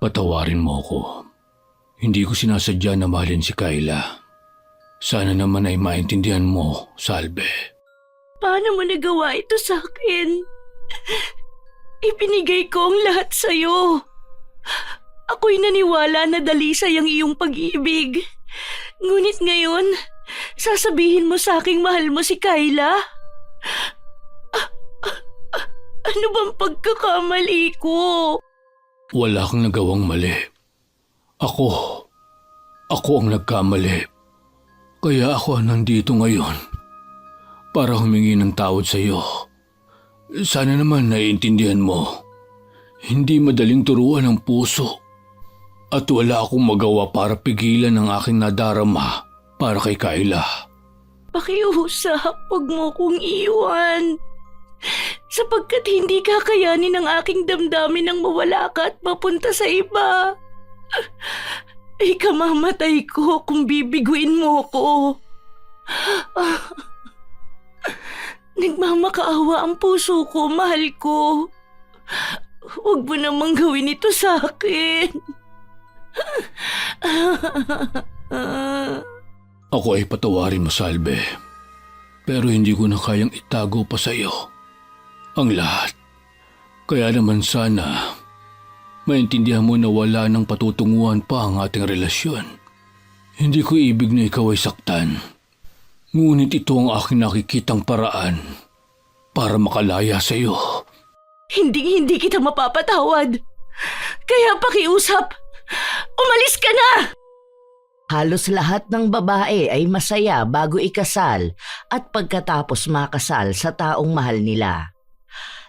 Patawarin mo ko. Hindi ko sinasadya na mahalin si Kayla. Sana naman ay maintindihan mo, Salve. Paano mo nagawa ito sa akin? Ibinigay ko ang lahat sa'yo. Ako'y naniwala na dalisay ang iyong pag-ibig. Ngunit ngayon, sasabihin mo sa aking mahal mo si Kayla? Ano bang pagkakamali ko? Wala kang nagawang mali. Ako ang nagkamali. Kaya ako nandito ngayon para humingi ng tawad sa iyo. Sana naman naiintindihan mo. Hindi madaling turuan ang puso. At wala akong magawa para pigilan ang aking nadarama para kay Kayla. Pakiusap, huwag mo kong iwan. Sapagkat hindi kakayanin ng aking damdamin nang mawala ka at mapunta sa iba. Ikamamatay ko kung bibiguin mo ko. Nagmamakaawa ang puso ko, mahal ko. Huwag mo namang gawin ito sa akin. Ako ay patawarin mo, Salve. Pero hindi ko na kayang itago pa sa iyo ang lahat. Kaya naman sana maintindihan mo na wala nang patutunguhan pa ang ating relasyon. Hindi ko ibig na ikaw ay saktan. Ngunit ito ang aking nakikitang paraan para makalaya sa iyo. Hindi kita mapapatawad. Kaya pakiusap, umalis ka na! Halos lahat ng babae ay masaya bago ikasal at pagkatapos makasal sa taong mahal nila.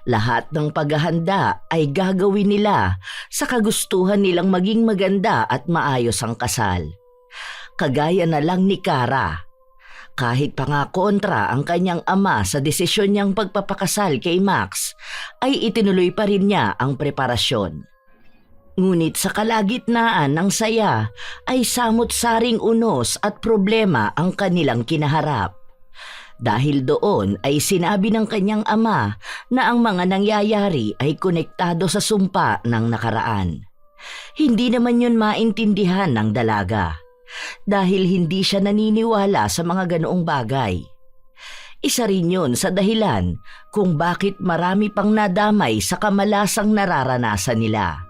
Lahat ng paghahanda ay gagawin nila sa kagustuhan nilang maging maganda at maayos ang kasal. Kagaya na lang ni Kara. Kahit pa nga kontra ang kanyang ama sa desisyon niyang pagpapakasal kay Max, ay itinuloy pa rin niya ang preparasyon. Ngunit sa kalagitnaan ng saya ay samot-saring unos at problema ang kanilang kinaharap. Dahil doon ay sinabi ng kanyang ama na ang mga nangyayari ay konektado sa sumpa ng nakaraan. Hindi naman yun maintindihan ng dalaga dahil hindi siya naniniwala sa mga ganoong bagay. Isa rin yun sa dahilan kung bakit marami pang nadamay sa kamalasang nararanasan nila.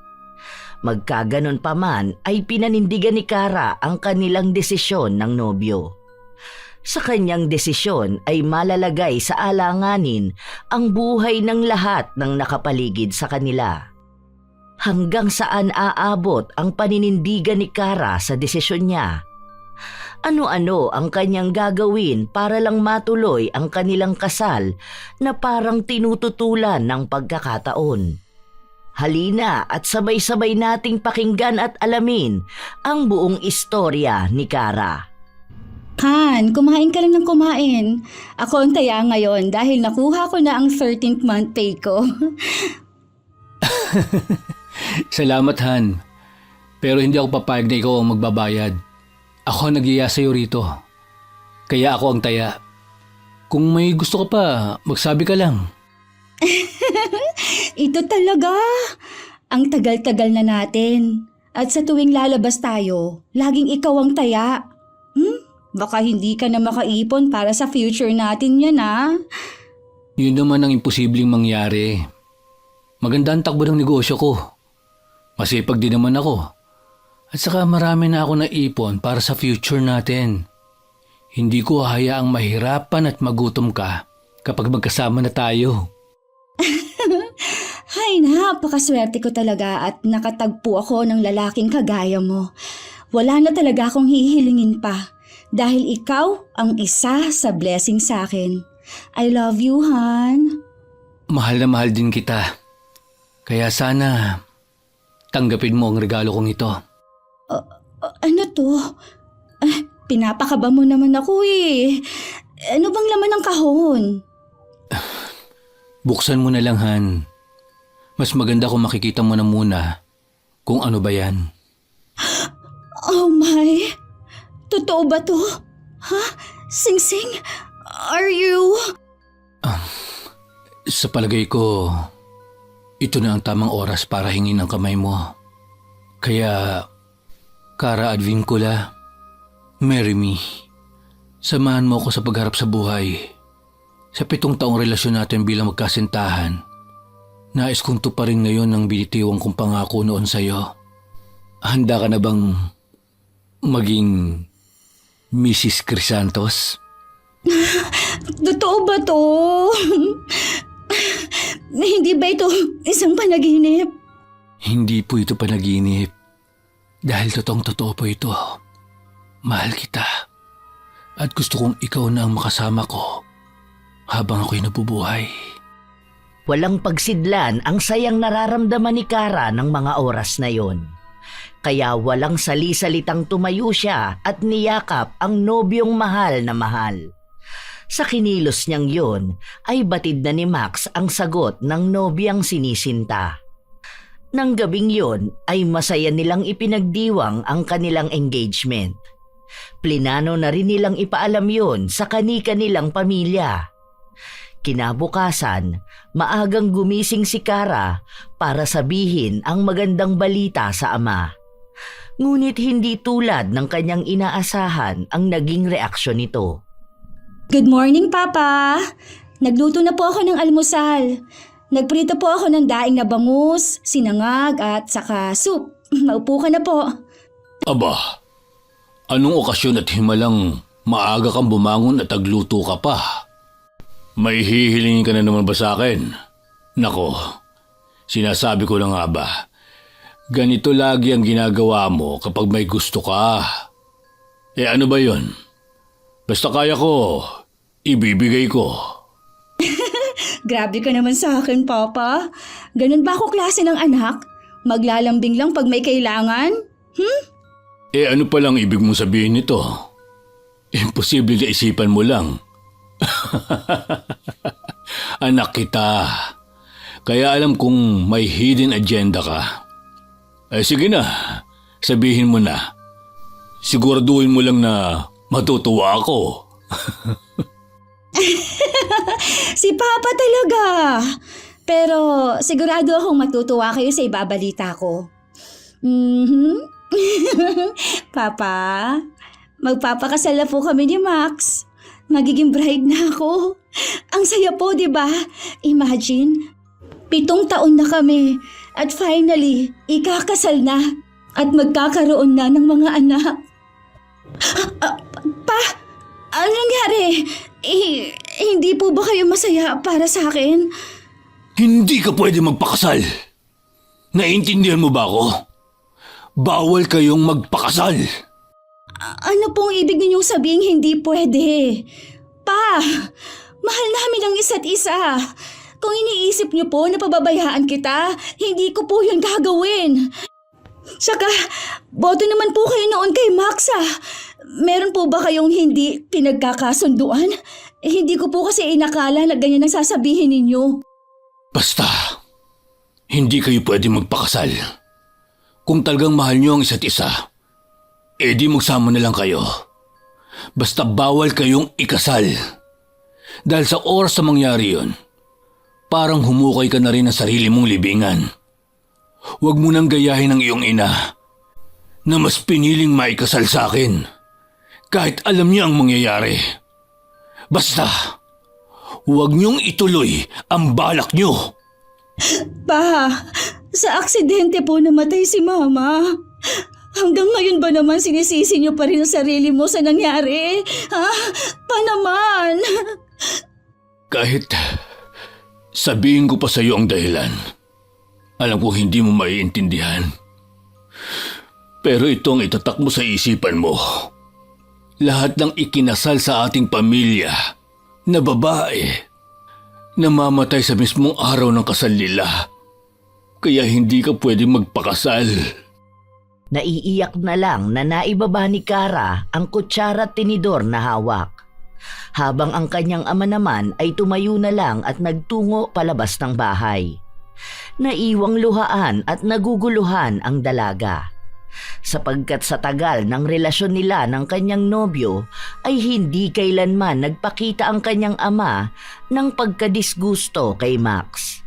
Magkaganon pa man ay pinanindigan ni Kara ang kanilang desisyon ng nobyo. Sa kanyang desisyon ay malalagay sa alanganin ang buhay ng lahat ng nakapaligid sa kanila. Hanggang saan aabot ang paninindigan ni Kara sa desisyon niya? Ano-ano ang kanyang gagawin para lang matuloy ang kanilang kasal na parang tinututulan ng pagkakataon? Halina at sabay-sabay nating pakinggan at alamin ang buong istorya ni Kara. Han, kumain ka lang ng kumain. Ako ang taya ngayon dahil nakuha ko na ang 13th month pay ko. Salamat, Han. Pero hindi ako papayag na ikaw ang magbabayad. Ako ang nag-iya sa'yo rito. Kaya ako ang taya. Kung may gusto ka pa, magsabi ka lang. Ito talaga. Ang tagal-tagal na natin. At sa tuwing lalabas tayo, laging ikaw ang taya. Baka hindi ka na makaipon para sa future natin yan, ha? Yun naman ang imposibleng mangyari. Maganda ang takbo ng negosyo ko. Masipag din naman ako. At saka marami na ako naipon para sa future natin. Hindi ko hayaang mahirapan at magutom ka kapag magkasama na tayo. Hay, napakaswerte ko talaga at nakatagpo ako ng lalaking kagaya mo. Wala na talaga akong hihilingin pa. Dahil ikaw ang isa sa blessing sa akin. I love you, Han. Mahal na mahal din kita. Kaya sana tanggapin mo ang regalo kong ito. Ano to? Pinapakaba mo naman ako eh. Ano bang laman ng kahon? Buksan mo na lang, Han. Mas maganda kung makikita mo na muna kung ano ba yan. Oh my! Totoo ba to? Ha? Sing-sing? Are you? Sa palagay ko, ito na ang tamang oras para hingin ang kamay mo. Kaya, Kara Advincula, marry me. Samahan mo ako sa pagharap sa buhay. Sa 7 taong relasyon natin bilang magkasintahan, nais kong tuparin ngayon ang binitiwang kong pangako noon sa'yo. Handa ka na bang maging Mrs. Crisantos? Totoo ba to? Hindi ba ito isang panaginip? Hindi po ito panaginip. Dahil totoong-totoo po ito. Mahal kita. At gusto kong ikaw na ang makasama ko habang ako'y nabubuhay. Walang pagsidlan ang sayang nararamdaman ni Kara ng mga oras na yon. Kaya walang sali-salitang tumayo siya at niyakap ang nobyong mahal na mahal. Sa kinilos niyang yon ay batid na ni Max ang sagot ng nobyang sinisinta. Nang gabing yon ay masaya nilang ipinagdiwang ang kanilang engagement. Plinano na rin nilang ipaalam yon sa kani-kanilang pamilya. Kinabukasan, maagang gumising si Kara para sabihin ang magandang balita sa ama. Ngunit hindi tulad ng kanyang inaasahan ang naging reaksyon nito. Good morning, Papa! Nagluto na po ako ng almusal. Nagprito po ako ng daing na bangus, sinangag at saka soup. Maupo ka na po. Aba, anong okasyon at himalang maaga kang bumangon at nagluto ka pa? May hihilingin ka na naman ba sa akin? Nako, sinasabi ko na nga ba, ganito lagi ang ginagawa mo kapag may gusto ka. Ano ba yon? Basta kaya ko, ibibigay ko. Grabe ka naman sa akin, Papa. Ganun ba ako klase ng anak? Maglalambing lang pag may kailangan? Ano palang ibig mong sabihin nito? Imposible na isipan mo lang. Anak kita. Kaya alam kong may hidden agenda ka. Sige na, sabihin mo na. Siguraduhin mo lang na matutuwa ako. Si Papa talaga. Pero sigurado akong matutuwa kayo sa ibabalita ko. Papa, magpapakasal na po kami ni Max. Magiging bride na ako. Ang saya po, di ba? Imagine, 7 taon na kami at finally, ikakasal na at magkakaroon na ng mga anak. Pa, ano nangyari? Hindi po ba kayo masaya para sa akin? Hindi ka pwede magpakasal. Naiintindihan mo ba ako? Bawal kayong magpakasal. Ano pong ibig ninyong sabihin hindi pwede? Pa, mahal namin ang isa't isa. Kung iniisip niyo po na pababayaan kita, hindi ko po yun gagawin. Tsaka, boto naman po kayo noon kay Max ah. Meron po ba kayong hindi pinagkakasunduan? Hindi ko po kasi inakala na ganyan ang sasabihin ninyo. Basta, hindi kayo pwede magpakasal. Kung talagang mahal niyo ang isa't isa, di magsama na lang kayo. Basta bawal kayong ikasal. Dahil sa oras na mangyari yun, parang humukay ka na rin ng sarili mong libingan. Huwag mo nang gayahin ang iyong ina na mas piniling maikasal sa akin kahit alam niya ang mangyayari. Basta, huwag niyong ituloy ang balak niyo. Pa, sa aksidente po namatay si Mama. Hanggang ngayon ba naman sinisisi niyo pa rin ang sarili mo sa nangyari? Ha? Pa naman? Kahit sabihin ko pa sa iyo ang dahilan, alam ko hindi mo maiintindihan. Pero ito ang itatak mo sa isipan mo. Lahat ng ikinasal sa ating pamilya na babae, namamatay sa mismong araw ng kasal nila. Kaya hindi ka pwede magpakasal. Naiiyak na lang na naibaba ni Kara ang kutsara at tinidor na hawak. Habang ang kanyang ama naman ay tumayo na lang at nagtungo palabas ng bahay. Naiwang luhaan at naguguluhan ang dalaga. Sapagkat sa tagal ng relasyon nila ng kanyang nobyo ay hindi kailanman nagpakita ang kanyang ama ng pagkadisgusto kay Max.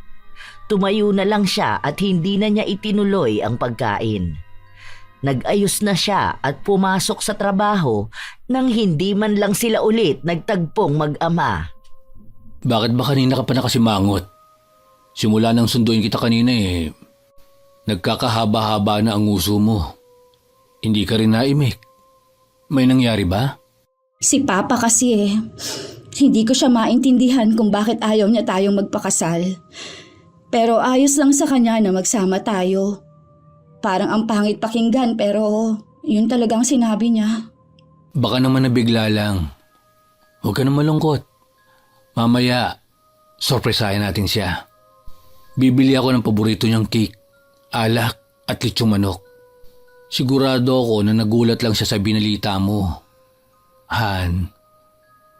Tumayo na lang siya at hindi na niya itinuloy ang pagkain. Nag-ayos na siya at pumasok sa trabaho nang hindi man lang sila ulit nagtagpong mag-ama. Bakit ba kanina ka pa nakasimangot? Simula nang sunduin kita kanina nagkakahaba-haba na ang uso mo. Hindi ka rin naimik. May nangyari ba? Si Papa kasi hindi ko siya maintindihan kung bakit ayaw niya tayong magpakasal. Pero ayos lang sa kanya na magsama tayo. Parang ang pangit pakinggan pero yun talagang sinabi niya. Baka naman nabigla lang. Huwag ka na malungkot. Mamaya, sorpresahin natin siya. Bibili ako ng paborito niyang cake, alak at lechong manok. Sigurado ako na nagulat lang siya sa binalita mo. Han,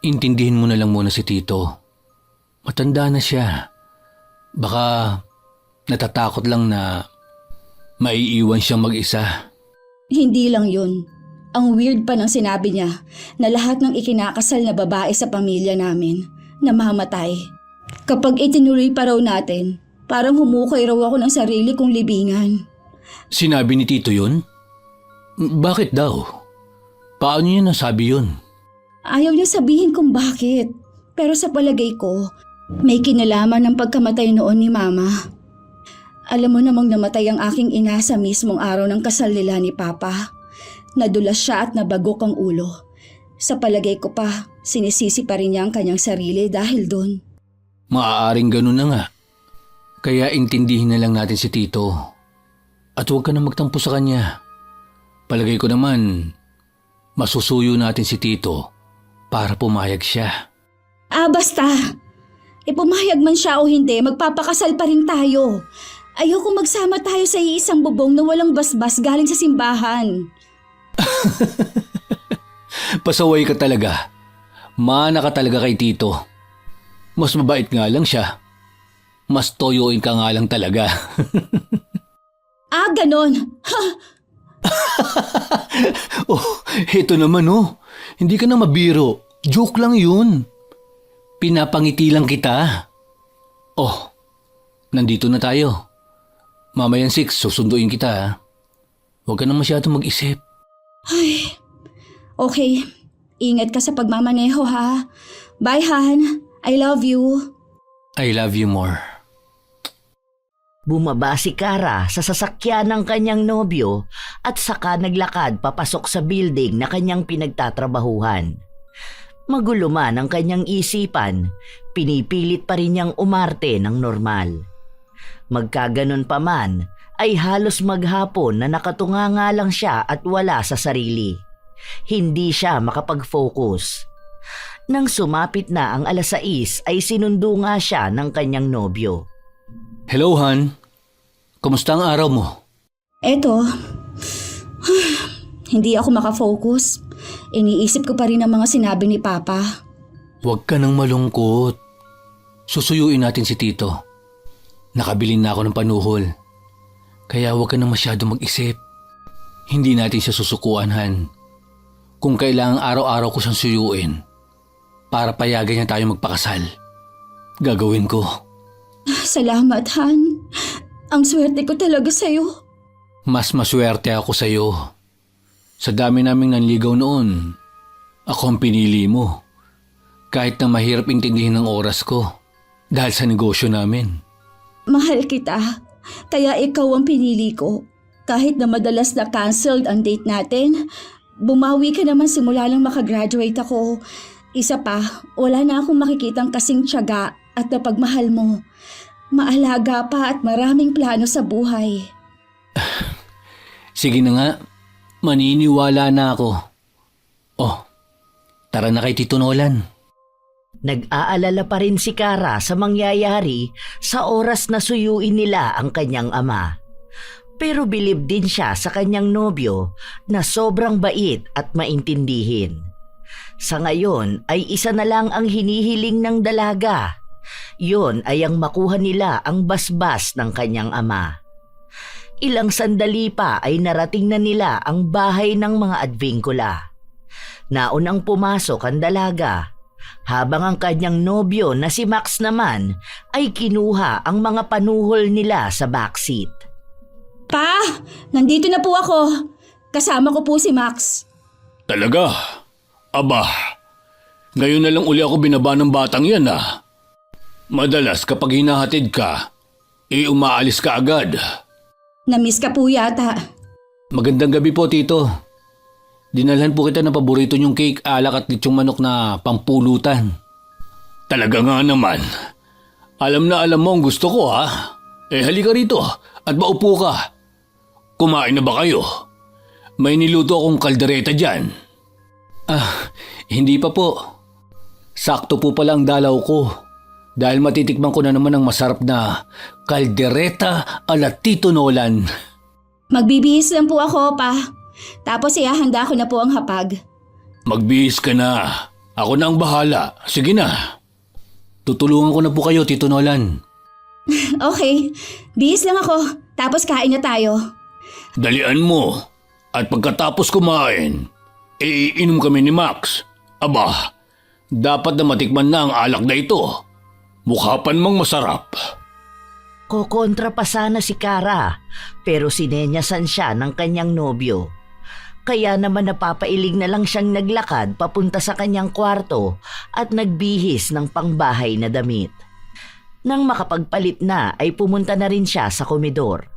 intindihin mo na lang muna si Tito. Matanda na siya. Baka natatakot lang na maiiwan siyang mag-isa. Hindi lang yun. Ang weird pa ng sinabi niya na lahat ng ikinakasal na babae sa pamilya namin namamatay. Kapag itinuloy pa raw natin, parang humukay raw ako ng sarili kong libingan. Sinabi ni Tito yun? Bakit daw? Paano niya nasabi yun? Ayaw niya sabihin kung bakit. Pero sa palagay ko, may kinalaman ng pagkamatay noon ni Mama. Alam mo namang namatay ang aking ina sa mismong araw ng kasal nila ni Papa. Nadulas siya at nabagok ang ulo. Sa palagay ko pa, sinisisi pa rin niya ang kanyang sarili dahil doon. Maaaring ganun na nga. Kaya intindihin na lang natin si Tito. At huwag ka na magtampo sa kanya. Palagay ko naman, masusuyo natin si Tito para pumayag siya. Basta! Pumayag man siya o hindi, magpapakasal pa rin tayo. Ayoko magsama tayo sa iisang bubong na walang basbas galing sa simbahan. Pasaway ka talaga. Mana ka talaga kay Tito. Mas mabait nga lang siya. Mas toyoin ka nga lang talaga. Ganon. Oh, heto naman Hindi ka na mabiro. Joke lang yun. Pinapangiti lang kita. Oh, nandito na tayo. Mamayang 6, susunduin kita. Huwag ka na masyadong mag-isip. Ay, okay. Ingat ka sa pagmamaneho ha. Bye Han. I love you. I love you more. Bumaba si Kara sa sasakyan ng kanyang nobyo at saka naglakad papasok sa building na kanyang pinagtatrabahuhan. Magulo man ang kanyang isipan, pinipilit pa rin niyang umarte ng normal. Magkaganon pa man, ay halos maghapon na nakatunganga lang siya at wala sa sarili. Hindi siya makapag-focus. Nang sumapit na ang 6:00 ay sinundo nga siya ng kanyang nobyo. Hello, Han. Kumusta ang araw mo? Eto, hindi ako makafocus. Iniisip ko pa rin ang mga sinabi ni Papa. Huwag ka nang malungkot. Susuyuin natin si Tito. Nakabili na ako ng panuhol. Kaya huwag ka nang masyadong mag-isip. Hindi natin siya susukuan, Han. Kung kailangang araw-araw ko siyang suyuin para payagan niya tayo magpakasal, gagawin ko. Salamat, Han. Ang swerte ko talaga sa'yo. Mas maswerte ako sa'yo. Sa dami naming nanligaw noon, ako ang pinili mo. Kahit na mahirap intindihin ang oras ko dahil sa negosyo namin. Mahal kita. Kaya ikaw ang pinili ko. Kahit na madalas na canceled ang date natin, bumawi ka naman simula lang makagraduate ako. Isa pa, wala na akong makikitang kasing tiyaga at napagmahal mo. Maalaga pa at maraming plano sa buhay. Sige na nga, maniniwala na ako. Oh, tara na kay Tito Nolan. Nag-aalala pa rin si Kara sa mangyayari sa oras na suyuin nila ang kanyang ama. Pero bilib din siya sa kanyang nobyo na sobrang bait at maintindihin. Sa ngayon ay isa na lang ang hinihiling ng dalaga. Yun ay ang makuha nila ang basbas ng kanyang ama. Ilang sandali pa ay narating na nila ang bahay ng mga Advincula. Naunang pumasok ang dalaga, habang ang kanyang nobyo na si Max naman ay kinuha ang mga panuhol nila sa backseat. Pa! Nandito na po ako. Kasama ko po si Max. Talaga? Aba, ngayon na lang uli ako binaba ng batang yan ah. Madalas kapag hinahatid ka, umaalis ka agad. Namiss ka po yata. Magandang gabi po, Tito. Dinalhan po kita ng paborito niyong cake, alak at litsong manok na pampulutan. Talaga nga naman. Alam na alam mo ang gusto ko ha. Halika rito at maupo ka. Kumain na ba kayo? May niluto akong kaldereta dyan. Hindi pa po. Sakto po pala ang dalaw ko. Dahil matitikman ko na naman ang masarap na kaldereta ala Tito Nolan. Magbibihis lang po ako, pa. Tapos ihahanda ko na po ang hapag. Magbihis ka na. Ako na ang bahala. Sige na. Tutulungan ko na po kayo, Tito Nolan. Okay, bihis lang ako. Tapos kain na tayo. Dalian mo. At pagkatapos kumain, iinom kami ni Max. Aba, dapat na matikman na ang alak na ito. Mukha pa namang masarap. Kokontra pa sana si Kara, pero sinenyasan siya ng kanyang nobyo. Kaya naman napapailig na lang siyang naglakad papunta sa kanyang kwarto at nagbihis ng pangbahay na damit. Nang makapagpalit na ay pumunta na rin siya sa komedor.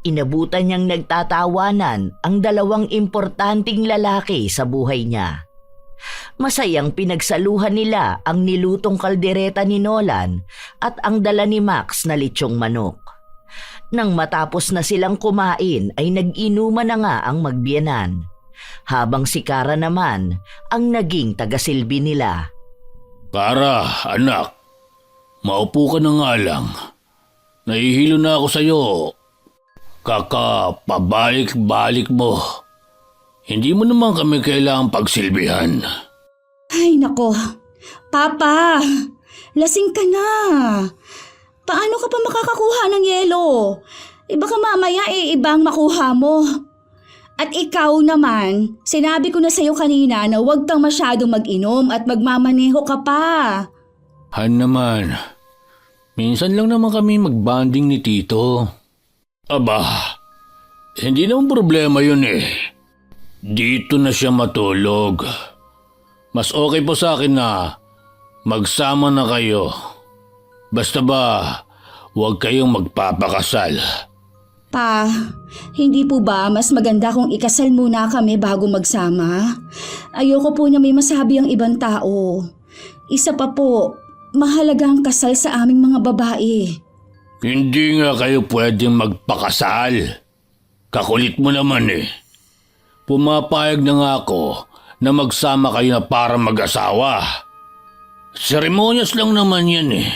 Inabutan niyang nagtatawanan ang dalawang importanteng lalaki sa buhay niya. Masayang pinagsaluhan nila ang nilutong kaldereta ni Nolan at ang dala ni Max na litsong manok. Nang matapos na silang kumain ay nag-inuman na nga ang magbiyanan, habang si Kara naman ang naging tagasilbi nila. Kara, anak, maupo ka na nga lang. Nahihilo na ako sa'yo. Kakapabalik-balik mo. Hindi mo naman kami kailangang pagsilbihan. Ay nako, Papa, lasing ka na. Paano ka pa makakakuha ng yelo? Baka mamaya ibang makuha mo. At ikaw naman, sinabi ko na sa'yo kanina na huwag kang masyadong mag-inom at magmamaneho ka pa. Han naman, minsan lang naman kami magbanding ni Tito. Aba, hindi naman problema yun eh. Dito na siya matulog. Mas okay po sa akin na magsama na kayo. Basta ba, huwag kayong magpapakasal. Pa, hindi po ba mas maganda kung ikasal muna kami bago magsama? Ayoko po na may masabi ang ibang tao. Isa pa po, mahalaga ang kasal sa aming mga babae. Hindi nga kayo pwedeng magpakasal. Kakulit mo naman eh. Pumapayag na nga ako na magsama kayo na para mag-asawa. Seremonyas lang naman yan eh.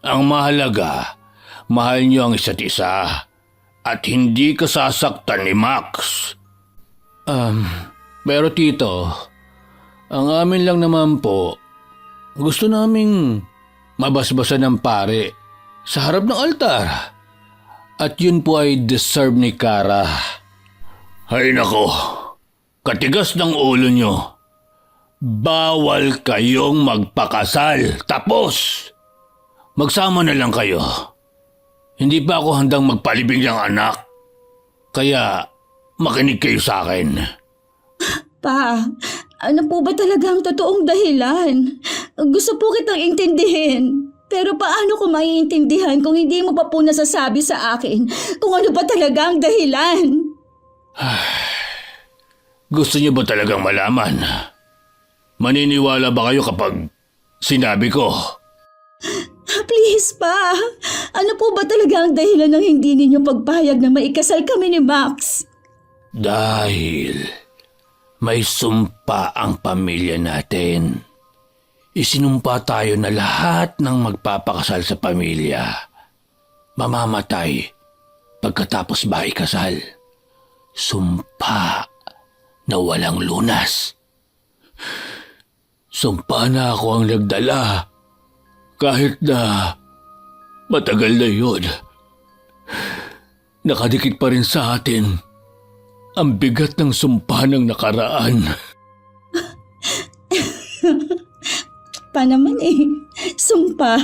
Ang mahalaga, mahal niyo ang isa't isa at hindi ka sasaktan ni Max. Pero Tito, ang amin lang naman po, gusto naming mabasbasan ng pare sa harap ng altar. At yun po ay deserve ni Kara. Ay nako, katigas ng ulo niyo. Bawal kayong magpakasal. Tapos! Magsama na lang kayo. Hindi pa ako handang magpalibing ng anak. Kaya makinig kayo sa akin. Pa, ano po ba talaga ang totoong dahilan? Gusto po kitang intindihin. Pero paano ko maiintindihan kung hindi mo pa po nasasabi sa akin kung ano ba talaga ang dahilan? Gusto niyo ba talagang malaman? Maniniwala ba kayo kapag sinabi ko? Please pa, ano po ba talaga ang dahilan ng hindi ninyo pagpayag na maikasal kami ni Max? Dahil may sumpa ang pamilya natin. Isinumpa tayo na lahat ng magpapakasal sa pamilya mamamatay pagkatapos ba ikasal. Sumpa na walang lunas. Sumpa na ako ang nagdala. Kahit na matagal na yun, nakadikit pa rin sa atin ang bigat ng sumpa ng nakaraan. Pa naman eh, sumpa.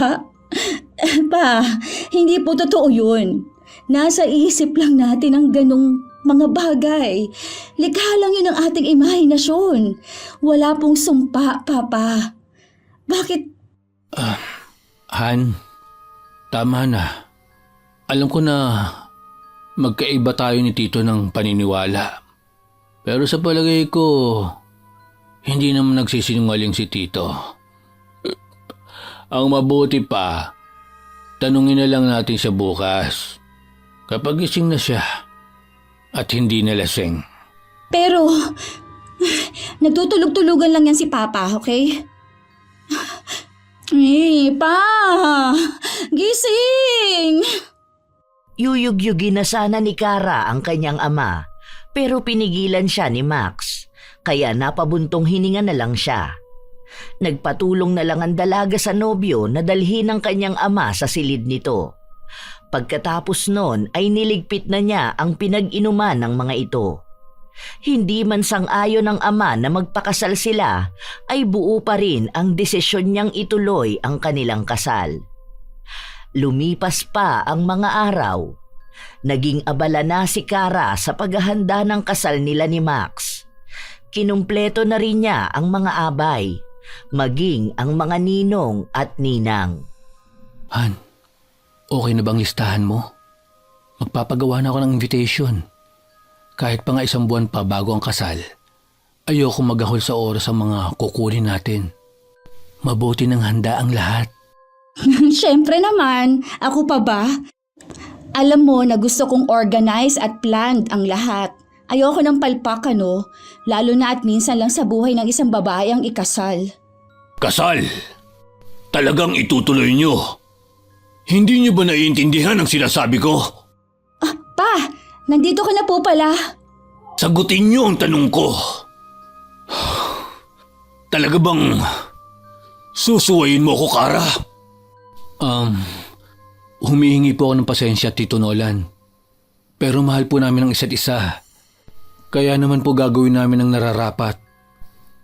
Pa, hindi po totoo yun. Nasa isip lang natin ang ganong mga bagay. Likha lang yun ng ating imahinasyon. Wala pong sumpa, Papa. Bakit? Han, tama na. Alam ko na magkaiba tayo ni Tito ng paniniwala. Pero sa palagay ko, hindi naman nagsisinungaling si Tito. Ang mabuti pa, tanungin na lang natin siya bukas. Kapag gising na siya at hindi na lasing. Pero, nagtutulog-tulugan lang yan si Papa, okay? Pa! Gising! Yuyug-yugin na sana ni Kara ang kanyang ama, pero pinigilan siya ni Max, kaya napabuntong hininga na lang siya. Nagpatulong na lang ang dalaga sa nobyo na dalhin ang kanyang ama sa silid nito. Pagkatapos nun ay niligpit na niya ang pinag-inuman ng mga ito. Hindi man sang-ayon ng ama na magpakasal sila, ay buo pa rin ang desisyon niyang ituloy ang kanilang kasal. Lumipas pa ang mga araw. Naging abala na si Kara sa paghahanda ng kasal nila ni Max. Kinumpleto na rin niya ang mga abay, maging ang mga ninong at ninang. Han, okay na bang listahan mo? Magpapagawa na ako ng invitation. Kahit pa nga 1 buwan pa bago ang kasal, ayoko magahol sa oras ang mga kukunin natin. Mabuti ng handa ang lahat. Siyempre naman, ako pa ba? Alam mo na gusto kong organize at planned ang lahat. Ayoko ng palpak, ano? Lalo na at minsan lang sa buhay ng isang babae ang ikasal. Kasal? Talagang itutuloy niyo? Hindi niyo ba naiintindihan ang sinasabi ko? Pa, nandito ka na po pala. Sagutin niyo ang tanong ko. Talaga bang susuwayin mo ko, Kara? Humihingi po ako ng pasensya, Tito Nolan. Pero mahal po namin ang isa't isa. Kaya naman po gagawin namin ang nararapat.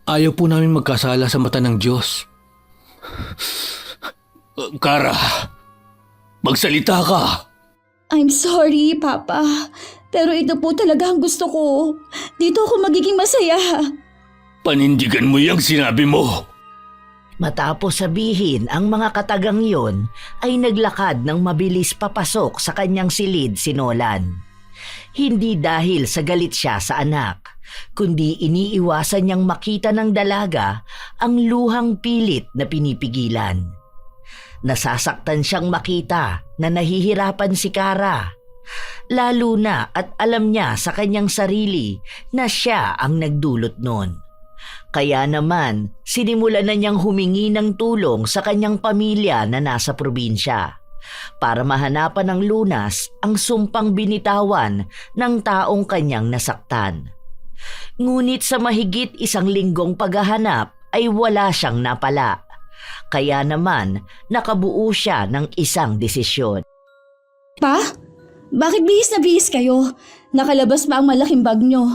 Ayaw po namin magkasala sa mata ng Diyos. Kara, magsalita ka. I'm sorry, Papa. Pero ito po talaga ang gusto ko. Dito ako magiging masaya. Panindigan mo yung sinabi mo. Matapos sabihin ang mga katagang yon, ay naglakad ng mabilis papasok sa kanyang silid si Nolan. Hindi dahil sa galit siya sa anak, kundi iniiwasan niyang makita ng dalaga ang luhang pilit na pinipigilan. Nasasaktan siyang makita na nahihirapan si Kara, lalo na at alam niya sa kanyang sarili na siya ang nagdulot nun. Kaya naman, sinimulan na niyang humingi ng tulong sa kanyang pamilya na nasa probinsya para mahanapan ng lunas ang sumpang binitawan ng taong kanyang nasaktan. Ngunit sa mahigit 1 linggong paghahanap ay wala siyang napala. Kaya naman, nakabuo siya ng isang desisyon. Pa, bakit bihis na bihis kayo? Nakalabas pa ang malaking bag niyo.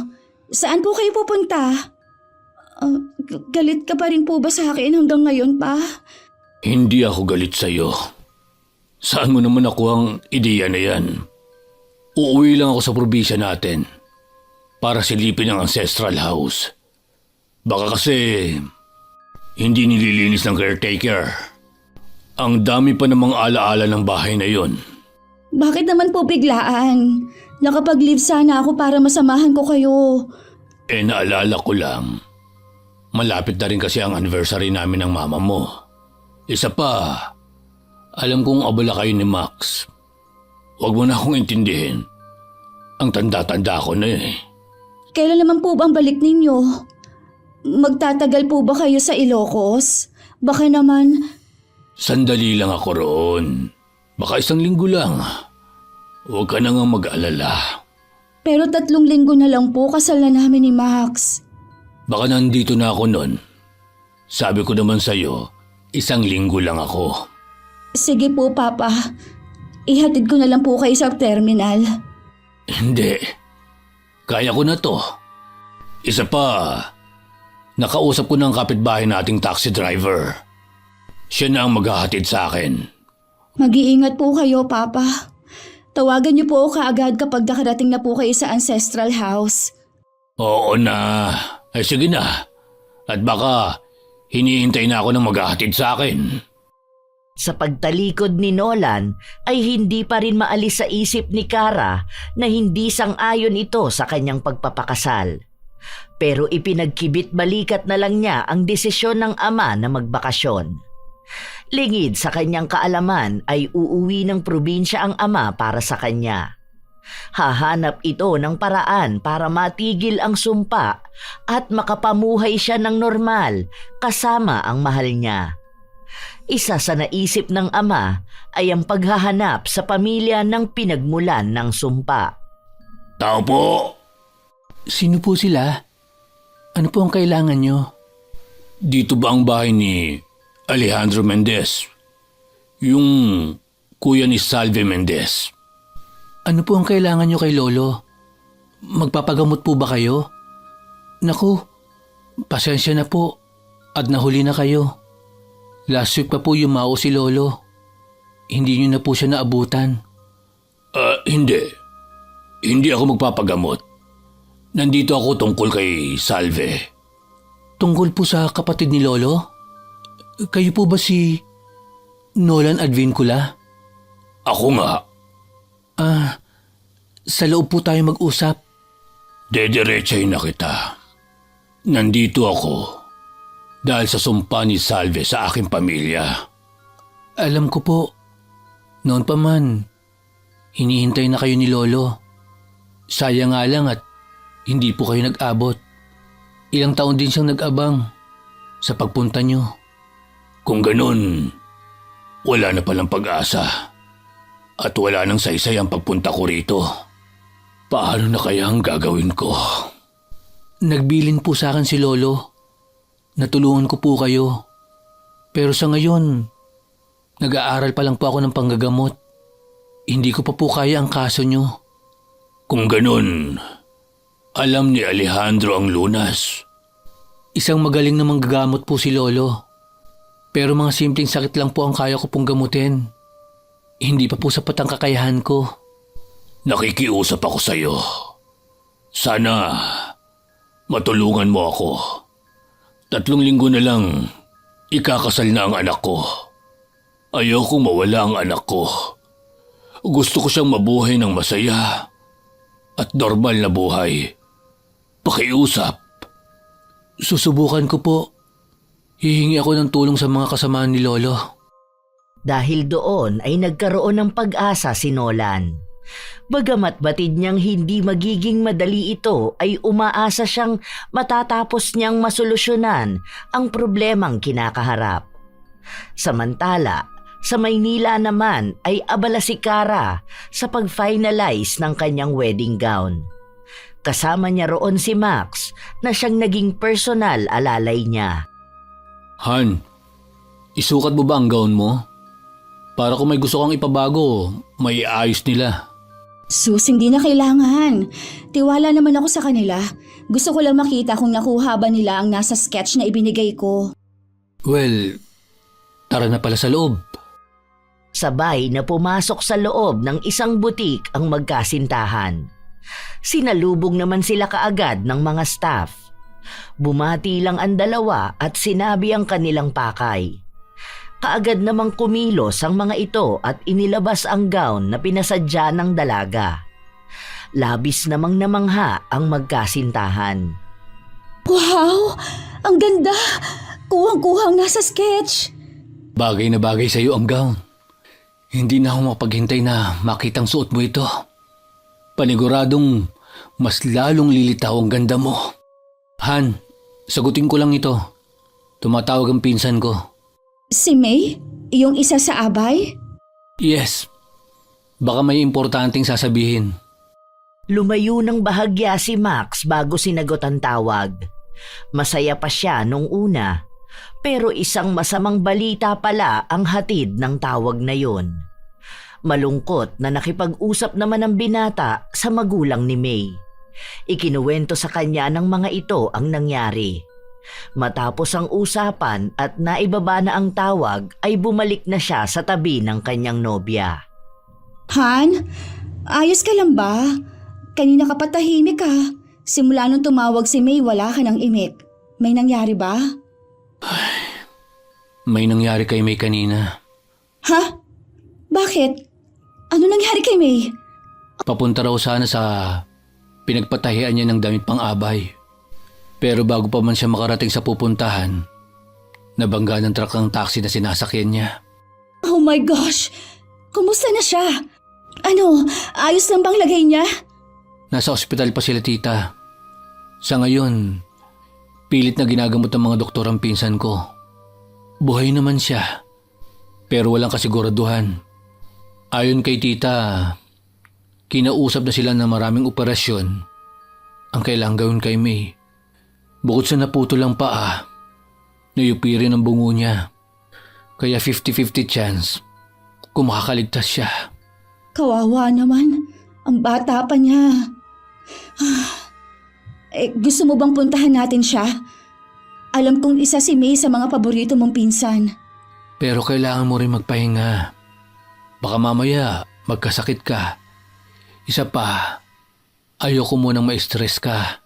Saan po kayo pupunta? Galit ka pa rin po ba sa akin hanggang ngayon, Pa? Hindi ako galit sa'yo. Saan mo naman ako ang ideya na yan? Uuwi lang ako sa probinsya natin para silipin ang ancestral house. Baka kasi hindi nililinis ng caretaker. Ang dami pa namang alaala ng bahay na yon. Bakit naman po biglaan? Nakapag-leave sana ako para masamahan ko kayo. Naalala ko lang. Malapit na rin kasi ang anniversary namin ng mama mo. Isa pa, alam kong abala kayo ni Max. Huwag mo na akong intindihin. Ang tanda-tanda ko na eh. Kailan naman po ba ang balik ninyo? Magtatagal po ba kayo sa Ilocos? Baka naman... Sandali lang ako roon. Baka 1 linggo lang. Huwag ka na nga mag-alala. Pero 3 linggo na lang po kasal na namin ni Max. Baka nandito na ako nun. Sabi ko naman sa'yo, 1 linggo lang ako. Sige po, Papa. Ihatid ko na lang po kayo sa terminal. Hindi. Kaya ko na to. Isa pa, nakausap ko ng kapitbahay nating taxi driver. Siya na ang maghahatid sa akin. Mag-iingat po kayo, Papa. Tawagan niyo po ako kaagad kapag nakarating na po kayo sa ancestral house. Oo na. Ay sige na. At baka hinihintay na ako ng maghahatid sa akin. Sa pagtalikod ni Nolan ay hindi pa rin maalis sa isip ni Kara na hindi sang-ayon ito sa kanyang pagpapakasal. Pero ipinagkibit balikat na lang niya ang desisyon ng ama na magbakasyon. Lingid sa kanyang kaalaman ay uuwi ng probinsya ang ama para sa kanya. Hahanap ito ng paraan para matigil ang sumpa at makapamuhay siya ng normal kasama ang mahal niya. Isa sa naisip ng ama ay ang paghahanap sa pamilya ng pinagmulan ng sumpa. Tao po! Sino po sila? Ano po ang kailangan nyo? Dito ba ang bahay ni Alejandro Mendez? Yung kuya ni Salve Mendez. Ano po ang kailangan nyo kay Lolo? Magpapagamot po ba kayo? Naku, pasensya na po at nahuli na kayo. Last week pa po yumao si Lolo. Hindi nyo na po siya naabutan. Hindi. Hindi ako magpapagamot. Nandito ako tungkol kay Salve. Tungkol po sa kapatid ni Lolo? Kayo po ba si Nolan Advincula? Ako nga. Sa loob po tayo mag-usap. Dediretsahin na kita. Nandito ako dahil sa sumpa ni Salve sa aking pamilya. Alam ko po, noon pa man, hinihintay na kayo ni Lolo. Sayang nga lang at hindi po kayo nag-abot. Ilang taon din siyang nag-abang sa pagpunta nyo. Kung ganun, wala na palang pag-asa. At wala nang saysay ang pagpunta ko rito. Paano na kaya ang gagawin ko? Nagbilin po sa akin si Lolo. Natulungan ko po kayo. Pero sa ngayon, nag-aaral pa lang po ako ng panggagamot. Hindi ko pa po kaya ang kaso nyo. Kung ganun, alam ni Alejandro ang lunas. Isang magaling na manggagamot po si Lolo. Pero mga simpleng sakit lang po ang kaya ko pong gamutin. Hindi pa po sapat ang kakayahan ko. Nakikiusap ako sa iyo. Sana matulungan mo ako. 3 linggo na lang, ikakasal na ang anak ko. Ayokong mawala ang anak ko. Gusto ko siyang mabuhay ng masaya at normal na buhay. Pakiusap. Susubukan ko po. Hihingi ako ng tulong sa mga kasamaan ni Lolo. Dahil doon ay nagkaroon ng pag-asa si Nolan. Bagamat batid niyang hindi magiging madali ito, ay umaasa siyang matatapos niyang masolusyonan ang problemang kinakaharap. Samantala, sa Maynila naman ay abala si Kara sa pag-finalize ng kanyang wedding gown. Kasama niya roon si Max na siyang naging personal alalay niya. Han, isukat mo ba ang gown mo? Para kung may gusto kang ipabago, may ayos nila. Sus, hindi na kailangan. Tiwala naman ako sa kanila. Gusto ko lang makita kung nakuha ba nila ang nasa sketch na ibinigay ko. Well, tara na pala sa loob. Sabay na pumasok sa loob ng isang butik ang magkasintahan. Sinalubong naman sila kaagad ng mga staff. Bumati lang ang dalawa at sinabi ang kanilang pakay. Kaagad namang kumilos ang mga ito at inilabas ang gown na pinasadya ng dalaga. Labis namang namangha ang magkasintahan. Wow! Ang ganda! Kuhang-kuhang nasa sketch! Bagay na bagay sa iyo ang gown. Hindi na ako mapaghintay na makitang suot mo ito. Paniguradong mas lalong lilitaw ang ganda mo. Han, sagutin ko lang ito. Tumatawag ang pinsan ko. Si May? Yung isa sa abay? Yes. Baka may importanteng sasabihin. Lumayo ng bahagya si Max bago sinagot ang tawag. Masaya pa siya nung una, pero isang masamang balita pala ang hatid ng tawag na yon. Malungkot na nakipag-usap naman ang binata sa magulang ni May. Ikinuwento sa kanya ng mga ito ang nangyari. Matapos ang usapan at naibaba na ang tawag ay bumalik na siya sa tabi ng kanyang nobya. Han, Ayos ka lang ba? Kanina ka pa tahimik ka. Simula nung tumawag si May, wala ka ng imik. May nangyari ba? May nangyari kay May kanina. Ha? Bakit? Ano nangyari kay May? Papunta raw sana sa pinagpatahian niya ng damit pang-abay. Pero bago pa man siya makarating sa pupuntahan, nabangga ng truck ang taxi na sinasakyan niya. Oh my gosh! Kumusta na siya? Ano, ayos lang bang lagay niya? Nasa ospital pa sila, tita. Sa ngayon, pilit na ginagamot ng mga doktor ang pinsan ko. Buhay naman siya, pero walang kasiguraduhan. Ayon kay tita, kinausap na sila ng maraming operasyon ang kailangang gawin kay May. Bukod sa naputol ang paa, nayupi rin ang bungo niya. Kaya 50-50 chance kung makakaligtas siya. Kawawa naman. Ang bata pa niya. Gusto mo bang puntahan natin siya? Alam kong isa si May sa mga paborito mong pinsan. Pero kailangan mo rin magpahinga. Baka mamaya magkasakit ka. Isa pa, ayoko munang ma-stress ka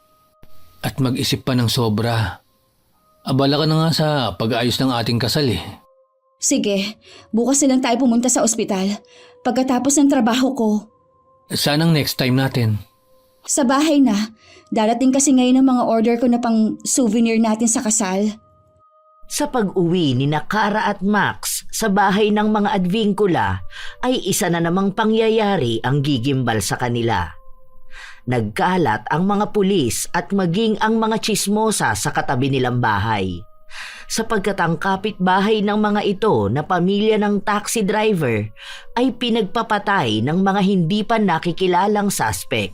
at mag-isip pa ng sobra. Abala ka na nga sa pag-aayos ng ating kasal eh. Sige, bukas na lang tayo pumunta sa ospital. Pagkatapos ng trabaho ko. Sanang next time natin. Sa bahay na. Darating kasi ngayon ang mga order ko na pang souvenir natin sa kasal. Sa pag-uwi ni Kara at Max sa bahay ng mga Advincula ay isa na namang pangyayari ang gigimbal sa kanila. Nagkalat ang mga pulis at maging ang mga tsismosa sa katabi nilang bahay. Sapagkat ang kapitbahay ng mga ito na pamilya ng taxi driver ay pinagpapatay ng mga hindi pa nakikilalang suspect.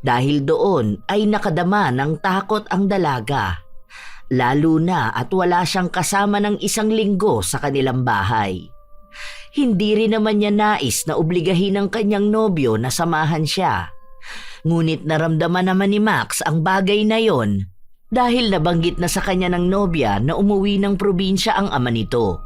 Dahil doon ay nakadama ng takot ang dalaga. Lalo na at wala siyang kasama ng 1 linggo sa kanilang bahay. Hindi rin naman niya nais na obligahin ng kanyang nobyo na samahan siya. Ngunit naramdaman naman ni Max ang bagay na yon dahil nabanggit na sa kanya ng nobya na umuwi ng probinsya ang ama nito.